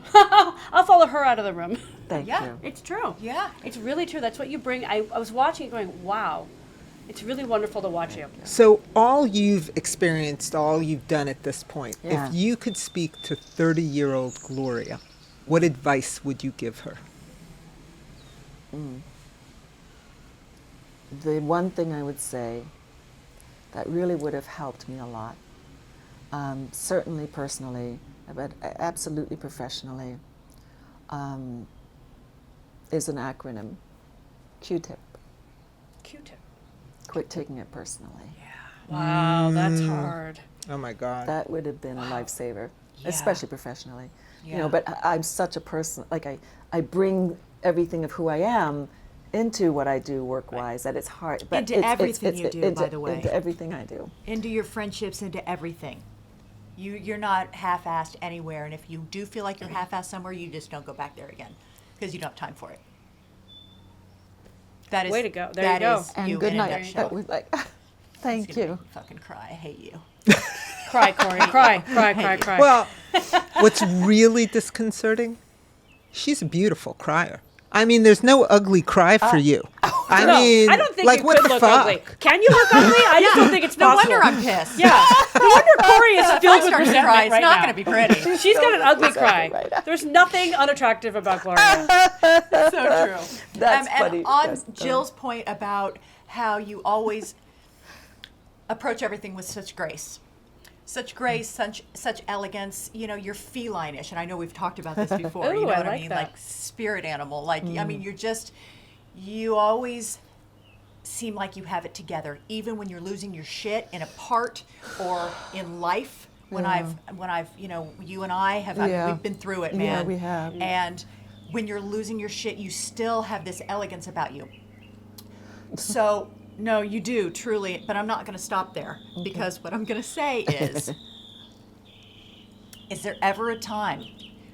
I'll follow her out of the room. Thank Yeah. you. It's true. Yeah. It's really true. That's what you bring. I was watching it going, wow. It's really wonderful to watch you. So all you've experienced, all you've done at this point, Yeah. if you could speak to 30-year-old Gloria, what advice would you give her? The one thing I would say that really would have helped me a lot, certainly personally, but absolutely professionally, is an acronym, Q-tip. Q-tip. Quit taking it personally. Wow, that's hard. Oh my God. That would have been a lifesaver, especially professionally. You Yeah. know, but I'm such a person, like I bring everything of who I am into what I do work-wise, that it's hard. But Into everything you do, by the way. Into everything I do. Into your friendships, into everything. You're not half-assed anywhere, and if you do feel like you're half-assed somewhere, you just don't go back there again because you don't have time for it. That is Way to go. There that you go. is And you good in a night. nutshell. That was like, It's thank gonna you. make me fucking cry. I hate you. Cry, Corey. Cry. Well, what's really disconcerting, she's a beautiful crier. I mean, there's no ugly cry for you. I No, mean, I don't think like, you what could the look fuck? ugly. Can you look ugly? I just don't think it's No possible. wonder I'm pissed. Yeah. No wonder Corey is If I filled with start to resentment cry, it's right not now. going to be pretty. She's got an ugly Exactly cry. right. There's nothing unattractive about Gloria. So true. That's and funny. on Yes. Jill's point about how you always approach everything with such grace. Such grace, such elegance, you know, you're feline-ish, and I know we've talked about this before, Ooh, you know I what I like mean? that. Like spirit animal, like, I mean, you always seem like you have it together, even when you're losing your shit in a part or in life. When I've, you know, you and I have, Yeah. we've been through it, Yeah, man. we have. And when you're losing your shit, you still have this elegance about you. So, no, you do, truly, but I'm not going to stop there because what I'm going to say is there ever a time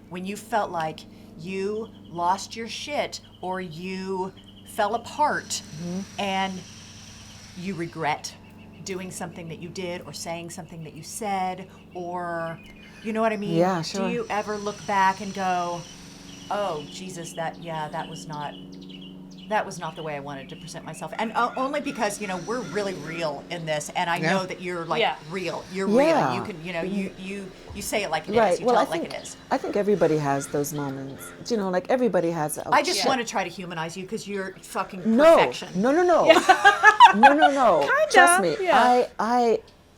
when you felt like you lost your shit or you fell apart and you regret doing something that you did or saying something that you said, or, you know what I mean? Yeah, sure. Do you ever look back and go, oh, Jesus, that was not the way I wanted to present myself? And only because, you know, we're really real in this, and I know that you're like real. You're Yeah. real. You can, you know, you say it like it is. Right. You Well, tell I it like think it is. I think everybody has those moments. You know, like everybody has. I just want to try to humanize you because you're fucking No, perfection. no. No. Trust me. yeah.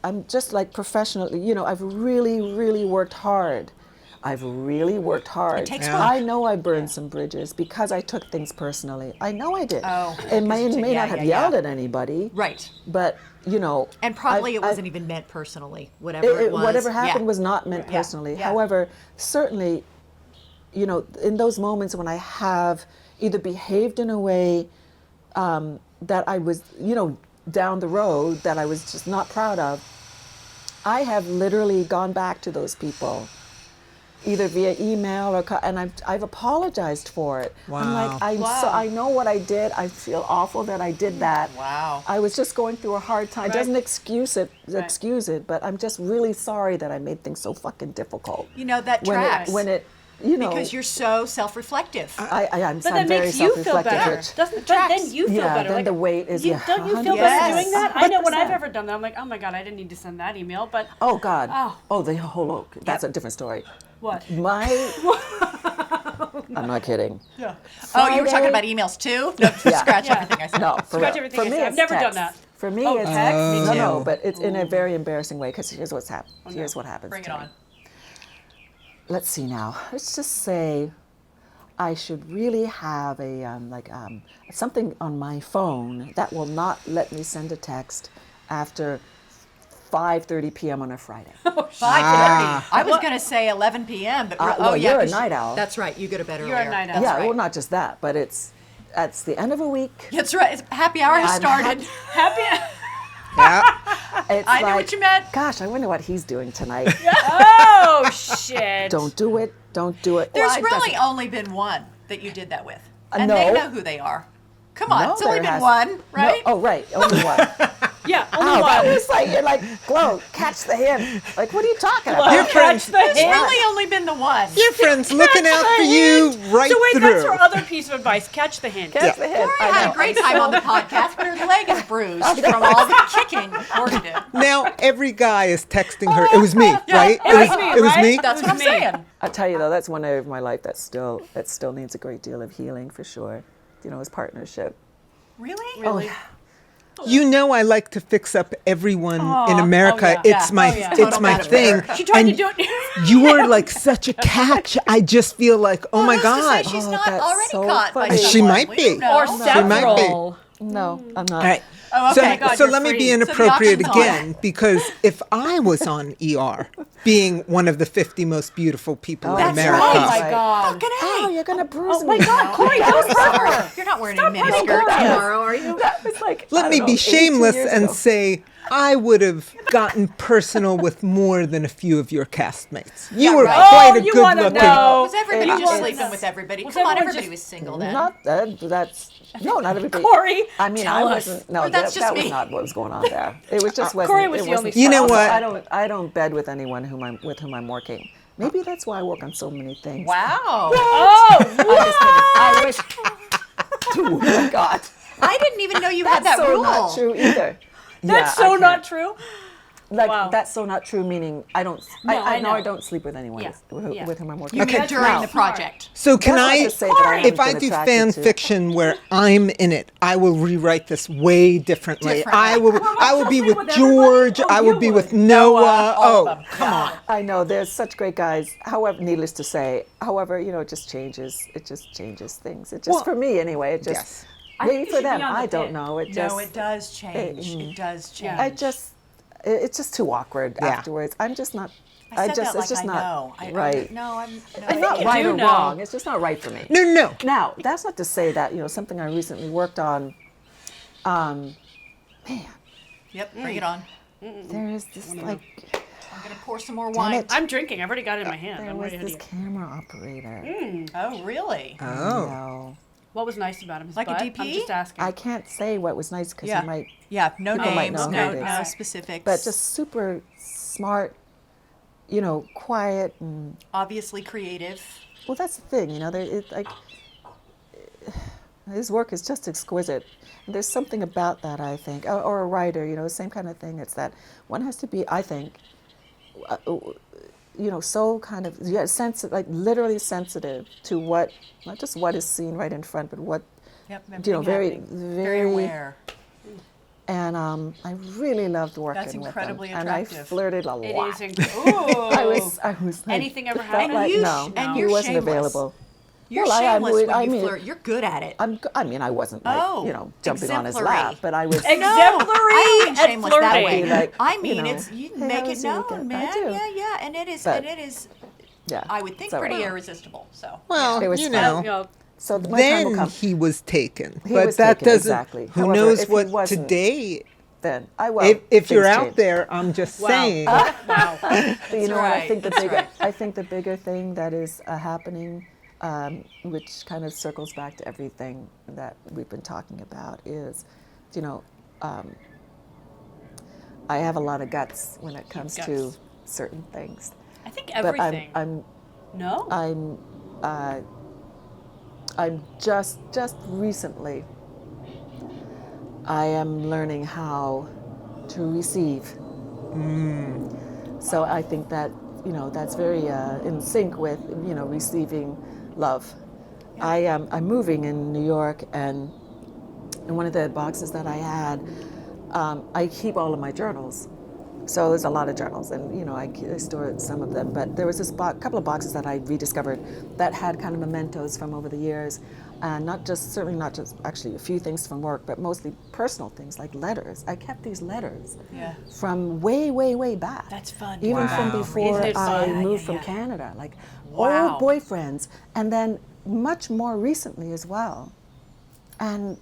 I'm just like professionally. You know, I've really worked hard. It takes Yeah. work. I know I burned some bridges because I took things personally. I know I did. Oh, and because you may yeah, not have yeah, yelled yeah. at anybody. Right. But you know. And probably it wasn't even meant personally. Whatever it was. Whatever happened yeah. was not meant Yeah. personally. Yeah. However, certainly, you know, in those moments when I have either behaved in a way that I was, you know, down the road that I was just not proud of, I have literally gone back to those people, either via email or and I've apologized for it. I'm like, Wow. I know what I did. I feel awful that I did that. Wow. I was just going through a hard time. Right. Doesn't excuse it, but I'm just really sorry that I made things so fucking difficult. You know, that When tracks. it, you know, because you're so self-reflective. I'm But that very makes you feel self-reflective, better. Rich. But tracks. then you feel Yeah, better. then like, the weight is, you, yeah, don't you feel 100%. better doing that? I know when I've 100%. ever done that, I'm like, oh my God, I didn't need to send that email. But Oh God. Oh. The whole oak. That's a different story. what? My. I'm not kidding. Yeah. Oh, you were talking Friday- about emails too? No, Yeah. scratch Yeah. everything I said. No, for Scratch real. everything For I me, said. I've it's never done text. that. For me, Oh, it's text? Me no, too. but it's in a very embarrassing way because here's what's happened. Here's what happens. Bring it to me. on. Let's see now. Let's just say I should really have something on my phone that will not let me send a text after 5:30 p.m. on a Friday. 5:30. I was going to say 11 p.m., but well, yeah, you're a 'cause night owl. That's right. You go to bed earlier. You're a night owl. That's yeah, right. well, not just that, but that's the end of a week. That's right. It's happy hour has I'm started. Happy. Yeah. It's I knew what you meant. Gosh, I wonder what he's doing tonight. Oh shit. Don't do it. Don't do it. There's Well, it really doesn't- only been one that you did that with. And no. they know who they are. Come on, No, it's only there been has- one, right? No, oh, right, only one. Yeah, Oh, only that one. was like, you're like, Glow, catch the hint. Like, what are you talking Well, about? Your catch friends- the It's hint. really only been the one. Your friend's looking out for you right So wait, through. that's her other piece of advice. Catch the hint. Catch the hint. Gloria I had know. a great time on the podcast, but her leg is bruised from all the kicking Gloria did. Now every guy is texting her. It was me, right? it was me, It was right? me. That's what I'm me. saying. I tell you though, that's one area of my life that still needs a great deal of healing for sure. You know, is partnership. Really? Really? You know, I like to fix up everyone in America. Oh, yeah. It's my Yeah. it's Total my match thing. America. She tried And to do it. you are like such a catch. I just feel like, oh my Who's to say God. she's Oh, not that's already so caught by funny. someone? She might We be. don't know. Or She might be. several. No, I'm not. All right. Oh, So, okay. God, so you're let me free. be So the inappropriate option's on. again, because if I was on ER, being one of the 50 most beautiful people in That's America, Oh right. my God. Fucking Oh, A. you're gonna bruise Oh my me. God, Corey, don't Sorry. hurt her. You're not wearing a miniskirt tomorrow, are you? That was like, I let don't me know, be 82 shameless years and ago. say I would have gotten personal with more than a few of your castmates. You were right. quite Oh, a you good wanna looking. know. Was everybody It- just it's- sleeping with everybody? was Come on, everyone everybody just- was single then. Not that's no, not everybody. Corey, I mean, tell I us. wasn't. No, Or that's that just was me. not what was going on there. It was just wasn't. Corey was it the wasn't- only You know spouse. what? I don't bed with anyone with whom I'm working. Maybe that's why I work on so many things. Wow. Oh, I wish. Oh my God. I didn't even know you had that That's so rule. not true either. that's Yeah, I so not can't. true. Like Wow. that's so not true. Meaning I don't. No, I I know I know. don't sleep with anyone Yeah. Yeah. with whom I'm working. You mean Okay. during Now- the project. So can That's not I, to say that I haven't if I been do attracted fan to- fiction where I'm in it, I will rewrite this way differently. Differently. I will be She'll with sleep with George. everybody? Oh, I will you be with would. Noah. all of Oh, them. come on. I know there's such great guys. However, needless to say, however, you know, it just changes. It just changes things. It just Well, for me anyway. It just yes. I think maybe it for should be them. on the I don't pin. know. It just No, it does change. It does change. I just it's just too awkward Yeah. afterwards. I'm just not. I said just that like it's just I not know. right. No, I'm. No, It's not you right do or know. wrong. It's just not right for me. No. Now, that's not to say that, you know, something I recently worked on, man, Yep, bring it on. there is this like, I'm gonna pour some more damn wine. it, I'm drinking. I've already got it in my hand. there I'm was ready to this eat. camera operator. Oh, really? Oh. No, What was nice about him? His Like a butt? DP? I'm just asking. I can't say what was nice because Yeah. you might, Yeah. No People might names. know No, who it no is. specifics. but just super smart, you know, quiet and, obviously creative. well, that's the thing, you know, his work is just exquisite. There's something about that, I think, or a writer, you know, same kind of thing. It's that one has to be, I think, you know, so kind of sensitive, like literally sensitive to what, not just what is seen right in front, but what, Yep. you know, everything very, happening. Very aware. And I really loved working That's with incredibly him, and I attractive. flirted a It lot. is. Ooh. I was like, Anything ever it felt happen? like- you no, and he you're wasn't shameless. available. You're Well, shameless when I you mean- flirt. You're good at it. I mean, I wasn't like, Oh, you know, jumping on his exemplary. lap, but I was. Exemplary I don't mean at shameless that flirting. way. Be like, I you mean, know, it's you hey, make how it was your known, weekend? man. I do. Yeah, and it is, But- and it is. Yeah. I would think So- pretty irresistible. So. Well, It was you fun. know. You know, So my time will Then come. he was taken. He but was that taken, doesn't. exactly. Who However, knows if he what wasn't- today? Then I will. If you're things out change. there, I'm just Wow. saying. wow. But you know what? right, that's right. I think the bigger thing that is happening, which kind of circles back to everything that we've been talking about, is, you know, I have a lot of guts when it comes to Guts. certain things. I think But everything. I'm No? I'm just recently, I am learning how to receive. So I think that, you know, that's very in sync with, you know, receiving love. I'm moving in New York, and in one of the boxes that I had, I keep all of my journals. So there's a lot of journals, and you know, I store some of them. But there was this couple of boxes that I rediscovered that had kind of mementos from over the years, and certainly not just actually a few things from work, but mostly personal things like letters. I kept these letters Yeah. from way back. That's fun. Even from Wow. before Isn't it I fun? moved Yeah, from yeah. Canada, like Wow. old boyfriends, and then much more recently as well. And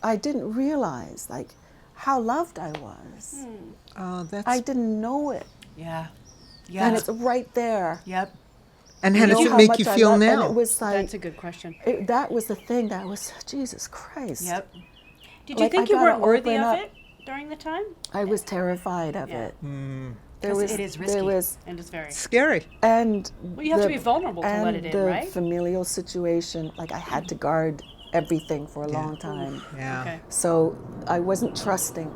I didn't realize like how loved I was. Oh, that's I didn't know it. Yeah. And Yeah. it's right there. Yep. And how You does know it how make much you I feel love- now? And it was like, That's a good question. that was the thing that was, Jesus Christ. Yep. Did you Like, think I you gotta weren't worthy open of up. it during the time? I was terrified of Yeah. it. There 'Cause was, it is risky. There was, And it's very. Scary. and Well, you have to be vulnerable to let it in, the right? familial situation, like I had to guard everything for a long time. Yeah. Okay. So I wasn't trusting.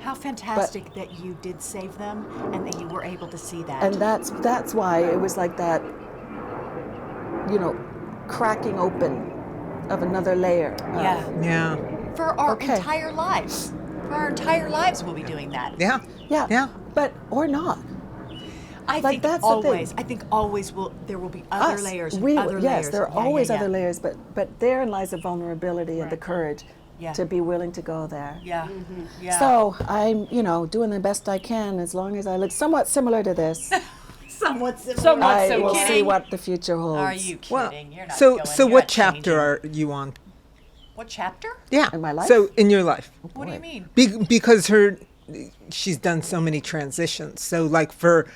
How fantastic that you did save them and that you were able to see that. And that's why it was like that, cracking open of another layer. yeah. Yeah. For our Okay. entire lives. For our entire lives we'll be doing that. Yeah. Yeah. Yeah. But, or not. I Like, think that's the thing. always. I think always there will be other Us, layers. we, other yes, layers. there are Yeah, yeah, always yeah. other layers, but therein lies the vulnerability and the courage Yeah. to be willing to go there. Yeah. Yeah. So I'm, doing the best I can as long as I look somewhat similar to this. somewhat similar. Somewhat I similar. will see what the future holds. Are you kidding? Well, You're not so going, so you're what not chapter changing. are you on? What chapter? Yeah. In my life? So in your life. What do you mean? Because she's done so many transitions. So like for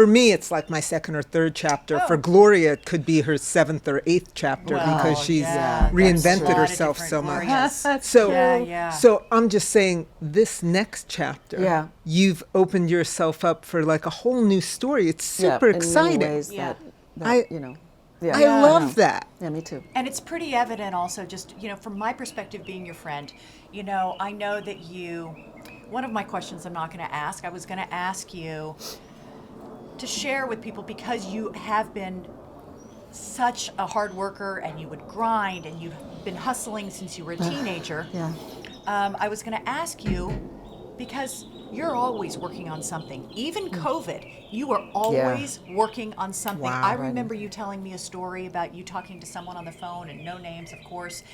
me, it's like my second or third chapter. For Gloria, it could be her seventh or eighth chapter Well, because she's yeah, reinvented there's a lot of herself different so much. Glorias. So, Yeah, yeah. so I'm just saying this next chapter, Yeah. you've opened yourself up for like a whole new story. It's Yeah, super in many exciting. ways Yeah. that, I- yeah. I love that. Yeah, me too. And it's pretty evident also, just, from my perspective, being your friend, I know that one of my questions I'm not going to ask, I was going to ask you to share with people, because you have been such a hard worker and you would grind and you've been hustling since you were a teenager. Yeah. I was going to ask you, because you're always working on something. Even COVID, you were always working on something. Wow. I remember you telling me a story about you talking to someone on the phone, and no names, of course,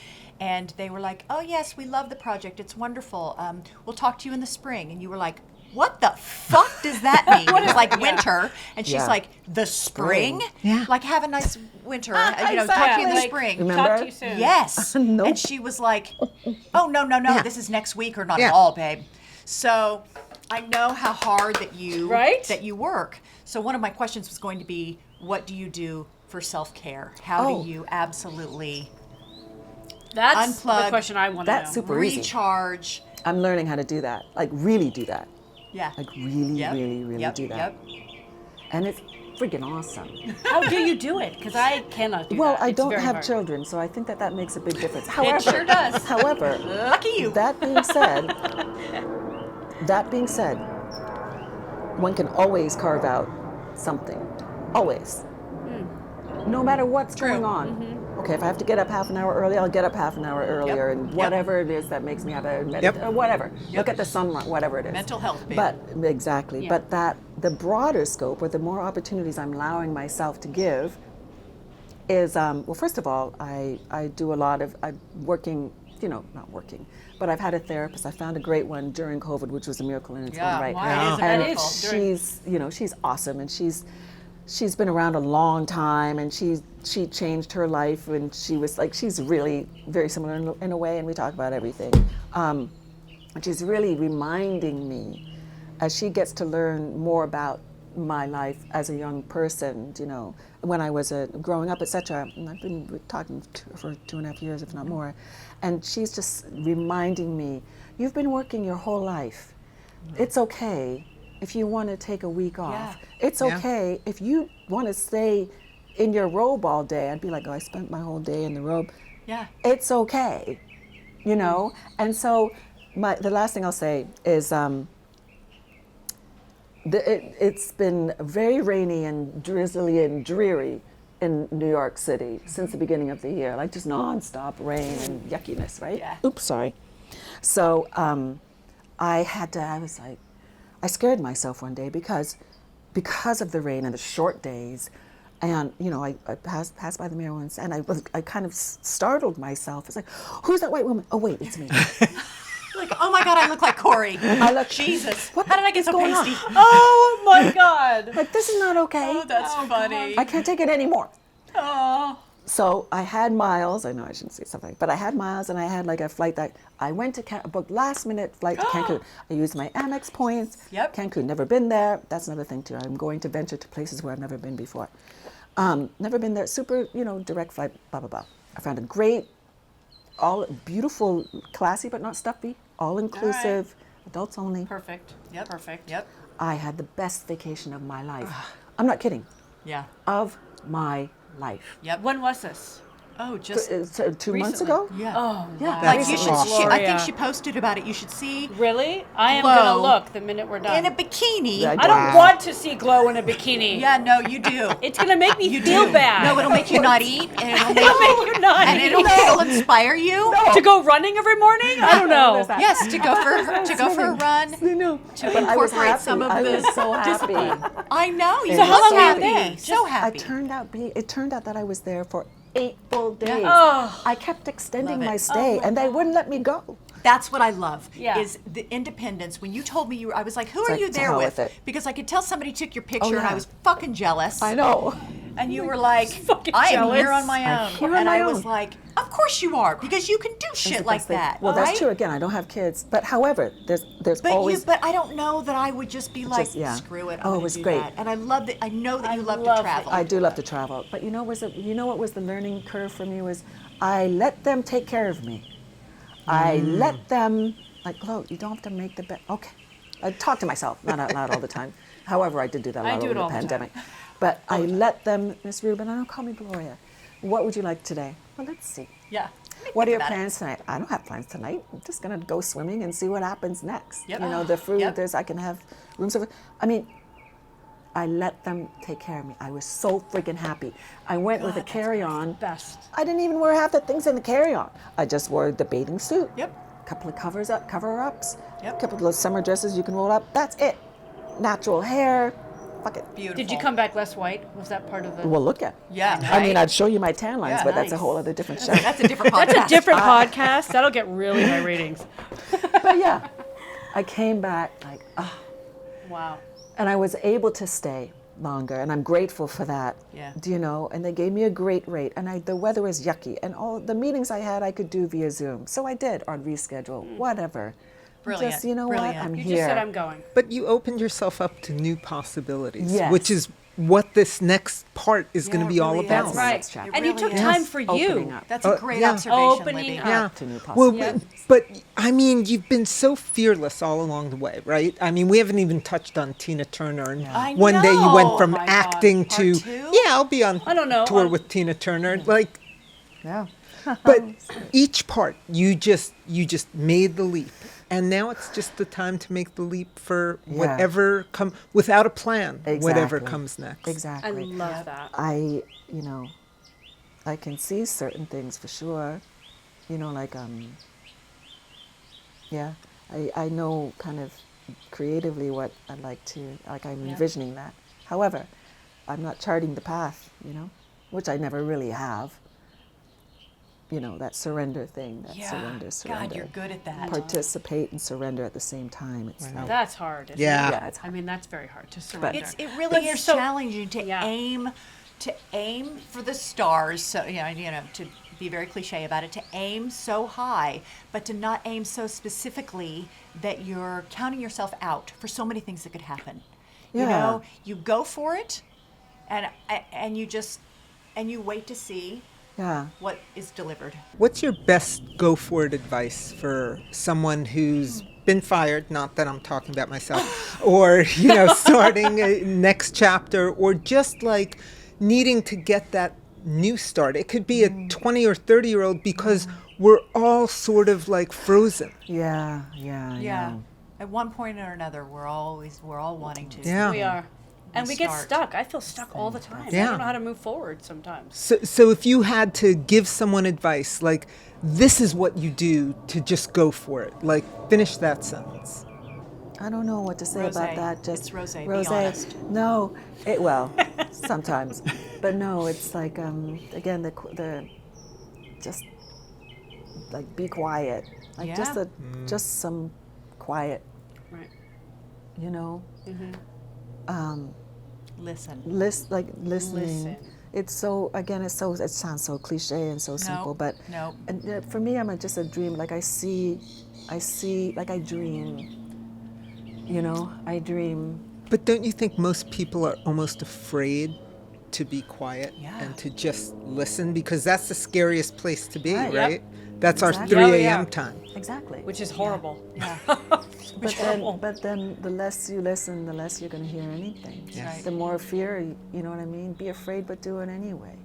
and they were like, "Oh yes, we love the project. It's wonderful. We'll talk to you in the spring." And you were like, "What the fuck does that mean?" It was like winter, and she's Yeah. like, "The spring? Yeah. Like, have a nice winter. Talk to you in the like, spring." Remember? Talk to you soon. Yes. Nope. And she was like, "Oh, no, Yeah. this is next week or not Yeah. at all, babe." So I know how hard that you work. So one of my questions was going to be, what do you do for self-care? How Oh. do you absolutely That's the Unplug. question I want to know. That's super easy. recharge? I'm learning how to do that. Like really do that. Yeah. Like really, Yep. really Yep. do that. Yep. And it's freaking awesome. How do you do it? Because I cannot do Well, that. I It's don't very have hard. children, so I think that makes a big difference. However, sure does. However, Lucky you. that being said, one can always carve out something. Always. No matter what's going on. Okay, if I have to get up half an hour early, I'll get up half an hour earlier, and whatever it is that makes me have a whatever. Look at the sunlight, whatever it is. Mental health, baby. But exactly. Yeah. But that the broader scope, or the more opportunities I'm allowing myself to give, is well. First of all, I do a lot of I'm working. Not working, but I've had a therapist. I found a great one during COVID, which was a miracle in its Yeah, own right. wow. Yeah. And That is during- she's awesome, and she's been around a long time, and she changed her life, and she's really very similar in a way, and we talk about everything. And she's really reminding me, as she gets to learn more about my life as a young person, when I was growing up, etc. And I've been talking for 2.5 years, if not more, and she's just reminding me, you've been working your whole life. It's okay if you want to take a week off. Yeah. It's Yeah. okay if you want to stay in your robe all day. I'd be like, oh, I spent my whole day in the robe. Yeah. It's okay, And so the last thing I'll say is it's been very rainy and drizzly and dreary in New York City since the beginning of the year, like just nonstop rain and yuckiness, right? Yeah. Oops, sorry. So I I scared myself one day because of the rain and the short days. And, I passed by the mirror once, and I kind of startled myself. It's like, who's that white woman? Oh, wait, it's me. Like, oh my God, I look like Corey. I look, Jesus. What How did I get so going on? pasty? Oh my God. Like, this is not okay. Oh, that's funny. I can't take it anymore. Oh. So I had miles. I know I shouldn't say something, but I had miles, and I had like a flight that I went to booked last minute flight to Cancun. I used my Amex points. Yep. Cancun, never been there. That's another thing too. I'm going to venture to places where I've never been before. Never been there. Super, direct flight, blah, blah, blah. I found a great, all beautiful, classy, but not stuffy, all-inclusive, adults only. Perfect. Yep. Perfect. Yep. I had the best vacation of my life. I'm not kidding. Yeah. Of my life. Yep. When was this? Oh, just 2 months recently. ago? Yeah. Oh, Yeah. wow. Like That's you should. awesome. I think Gloria. she posted about it. You should see Really? I am gonna Glow look the minute we're done. in a bikini. Yeah, I don't want to see Glow in a bikini. Yeah, no, you do. It's gonna make me You feel do. bad. No, it'll make you not eat, and it'll It'll make you not and eat. it'll inspire you. To go running every morning? I don't know. Yes, to go for a run. I know. To But I was incorporate happy. some of I the was so happy. I know. You So how look long were you happy. there? So It happy. turned out that I was there for 8 full days. Oh. I kept extending Love it. my stay, and they wouldn't let me go. That's what I love. Yeah. Is the independence. When you told me I was like, who are like, you to there hell with? with it. Because I could tell somebody took your picture, and yeah. I was fucking jealous. I know. And you were like, fucking I am jealous. here on my I'm own. here on and my I was own. like, of course you are, because you can do shit like that. Well, right? that's true. Again, I don't have kids, but however, there's But always. but I don't know that I would just be like, Just, yeah. screw it. I'm Oh, it gonna was do great. That. And I love that. I know that you love love to it. travel. I do love to travel, but you know what was the learning curve for me was I let them take care of me. I let them Chloe, you don't have to make the bed. Okay, I talk to myself, not all the time. However, I did do that a I lot do over it the all the time. pandemic. But I let them, Miss Reuben, I don't call me Gloria. What would you like today? Well, let's see. yeah. What are your about it. plans tonight? I don't have plans tonight. I'm just gonna go swimming and see what happens next. Yep. The food. Yep. I can have room service. I mean, I let them take care of me. I was so freaking happy. I went with a carry-on. Best. I didn't even wear half the things in the carry-on. I just wore the bathing suit. Yep. Couple of cover-ups. Yep. Couple of summer dresses you can roll up. That's it. Natural hair. Fuck it. Beautiful. Did you come back less white? Was that part of the? Well, look at. Yeah. I mean, right? I'd show you my tan lines, Yeah, but that's a nice. whole other different show. That's a different podcast. That's a different podcast. That'll get really high ratings. But yeah, I came back like, Wow. and I was able to stay longer, and I'm grateful for that. Yeah. Do you know? And they gave me a great rate, and the weather was yucky, and all the meetings I had I could do via Zoom, so I did on reschedule, whatever. Brilliant, Just, you know brilliant. what? I'm You here. just said I'm going. But you opened yourself up to new possibilities, Yes. which is what this next part is going Yeah, to it be all really about. is. Right. Right. Next chapter. And you It took really time is. for Opening you. up. That's a great yeah. observation, Opening Libby. up. Yeah. To new Well, possibilities. but I mean, you've been so fearless all along the way, right? I mean, we haven't even touched on Tina Turner. And I one day you went know. from Oh my God. acting to, Part two? yeah, I'll be on I don't know, tour on- with Tina Turner. Like, Yeah. but each part, you just made the leap. And now it's just the time to make the leap for Yeah. whatever without a plan, whatever Exactly. comes next. I Exactly. love that. I can see certain things for sure. Yeah, I know kind of creatively what I'd like to, I'm envisioning that. However, I'm not charting the path, which I never really have. That surrender thing, Yeah. surrender. God, you're good at that. Participate and surrender at the same time. It's like, That's hard. Isn't Yeah. It? Yeah, it's I mean, that's very hard to surrender. It really But is you're so- challenging to Yeah. aim for the stars. So to be very cliche about it, to aim so high, but to not aim so specifically that you're counting yourself out for so many things that could happen. Yeah. You go for it, and you wait to see yeah. what is delivered. What's your best go for it advice for someone who's been fired, not that I'm talking about myself, or, starting a next chapter, or just like needing to get that new start? It could be a 20 or 30-year-old because we're all sort of like frozen. Yeah, yeah, Yeah. At one point or another, we're all wanting to. Yeah. We are. And we get Start. stuck. I feel stuck all the time. I Yeah. don't know how to move forward sometimes. So if you had to give someone advice, like, this is what you do to just go for it, like, finish that sentence. I don't know what to say about Rosé. that. Just It's rosé, be honest. No, sometimes, but no. It's like again the just like be quiet, like Yeah. just some quiet, Right. Listen. listening. Listen. It's so it sounds so cliche and so simple, but nope. and for me, I'm just a dream. Like I see, like I dream. I dream. But don't you think most people are almost afraid to be quiet Yeah. and to just listen, because that's the scariest place to be, Right. right? Yep. That's our Exactly. 3 Oh, a.m. yeah. time. Exactly. Which is horrible. Yeah. But then the less you listen, the less you're going to hear anything. Yes. The more fear, you know what I mean? Be afraid, but do it anyway.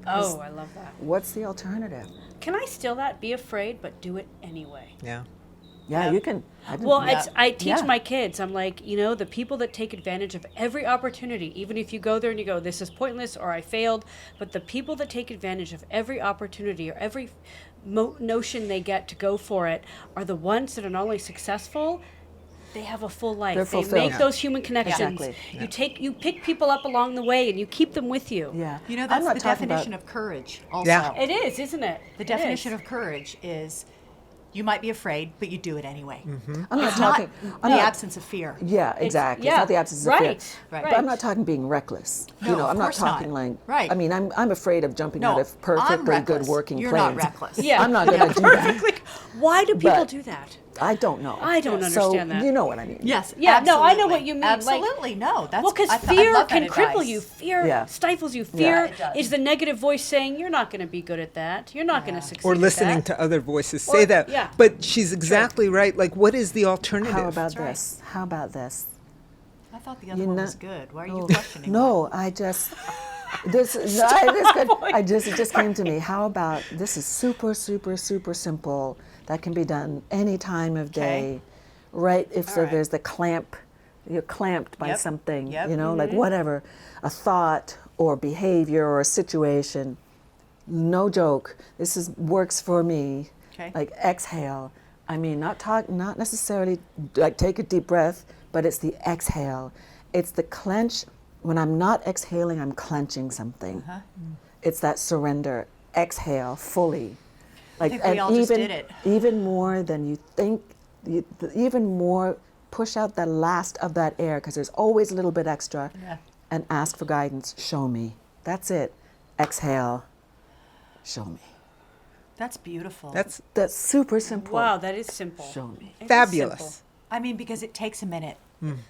Oh, I love that. What's the alternative? Can I steal that? Be afraid, but do it anyway. Yeah. Yeah, you can. Well, Yeah. I teach Yeah. my kids. I'm like, the people that take advantage of every opportunity, even if you go there and you go, this is pointless or I failed, but the people that take advantage of every opportunity or every notion they get to go for it are the ones that are not only successful, they have a full life. They're They fulfilled. make those human connections. Exactly. You pick people up along the way and you keep them with you. Yeah. You know, I'm that's not the talking definition about, of courage also. Yeah. It is, isn't it? The definition of courage is you might be afraid, but you do it anyway. I'm not It's talking. not I'm the not, absence of fear. Yeah, exactly. yeah, It's not the absence of right, fear. right. But I'm not talking being reckless. No, I'm of not course not. talking like. Right. I mean, I'm afraid of jumping No, out of I'm perfectly good reckless. working You're planes. not reckless. Yeah. I'm not going to do that. Like, why do people But- do that? I don't know. I don't So understand that. you know what I mean. Yes. Yeah, no, I know absolutely. what you mean. Like- Absolutely, no. That's Well, because I fear love that can cripple advice. you. Fear Yeah. stifles you. Yeah, Fear it does. is the negative voice saying you're not going to be good at that. You're not going to succeed. Or at listening that. to other voices Or- say that. yeah. But she's exactly right. Like, what is the alternative? How about right. this? How about this? I thought the other You one know- was good. Why are you Oh, questioning no, I just. This no, it just came to me. How about this is super simple that can be done any time of day, right? If so, right. there's the clamp, you're clamped by Yep, something, yep. like whatever, a thought or behavior or a situation. No joke. This is works for me. Okay. Like exhale. I mean, not necessarily like take a deep breath, but it's the exhale. It's the clench. When I'm not exhaling, I'm clenching something. It's that surrender. Exhale fully. Like, think we all just did it. Even more than you think. Even more. Push out the last of that air because there's always a little bit extra. Yeah. And ask for guidance. Show me. That's it. Exhale. Show me. That's beautiful. That's That's super simple. Wow, that is simple. Show me. It is fabulous. simple. I mean, because it takes a minute.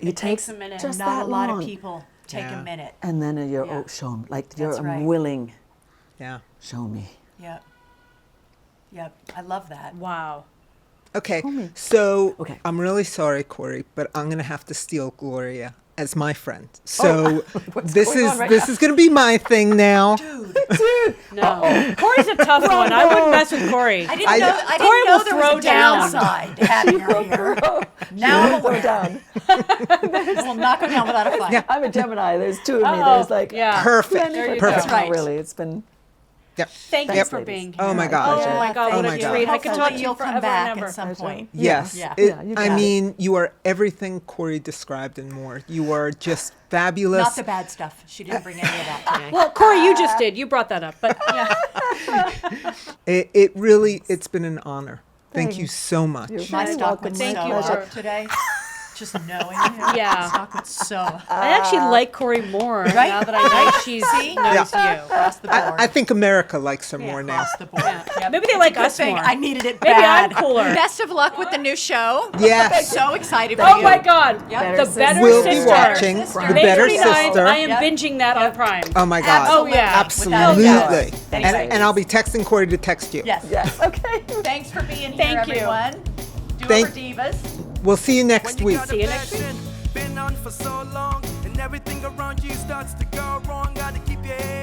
It takes a minute. Just Not that a lot long. of people take Yeah. a minute. And then you're Yeah. show me. Like you're That's right. willing. Yeah. Show me. Yep. Yep. I love that. Wow. Okay. me. So Okay. I'm really sorry, Corey, but I'm gonna have to steal Gloria as my friend. So this going on is right this is gonna be my thing now. No. Corey's a tough one. I wouldn't mess with Corey. I didn't I- know, I Corey didn't know will there throw was a down. downside to having her here. Now I'm aware. Down. We'll not go down without a fight. I'm a Gemini. There's two of me. Oh, There's like yeah. Perfect. There you Perfect. go. Right. Really, it's been. Yep. Thank you Yep. for ladies. being here. Oh my My God. pleasure. Oh my God, Oh what my a God. treat. I could talk Hopefully to you you'll forever come back and ever. at some point. Yes. Yeah. Yeah, you I got it. mean, you are everything Corey described and more. You are just fabulous. Not the bad stuff. She didn't bring any of that today. Well, Corey, you just did. You brought that up. But yeah. It really, it's been an honor. Thank you Thanks. so much. You're My very stock welcome. went Thank so you up for- today. Just knowing you. Yeah. My stock went so up. I actually like Corey more Right? now that I know she See? knows you. Across the board. I think America likes her more now. Across the board. Yeah. Maybe they like Good us thing more. I needed it Maybe bad. I'm cooler. Best of luck with the new show. Yes. So excited for Oh you. my God. Yep. The Better Better We'll Sister. be watching Sister. The May Better 29th, Sister. I am Yep. binging that on Prime. Oh my God. Oh, yeah. Absolutely. Without a doubt. And, Thanks. and I'll be texting Corey to text you. Yes. Yes. Okay. Thanks for being here, Thank you. everyone. Do Thank- over Divas. We'll see you next When you week. got See a you next week. passion, been on for so long, and everything around you starts to go wrong. Gotta keep your head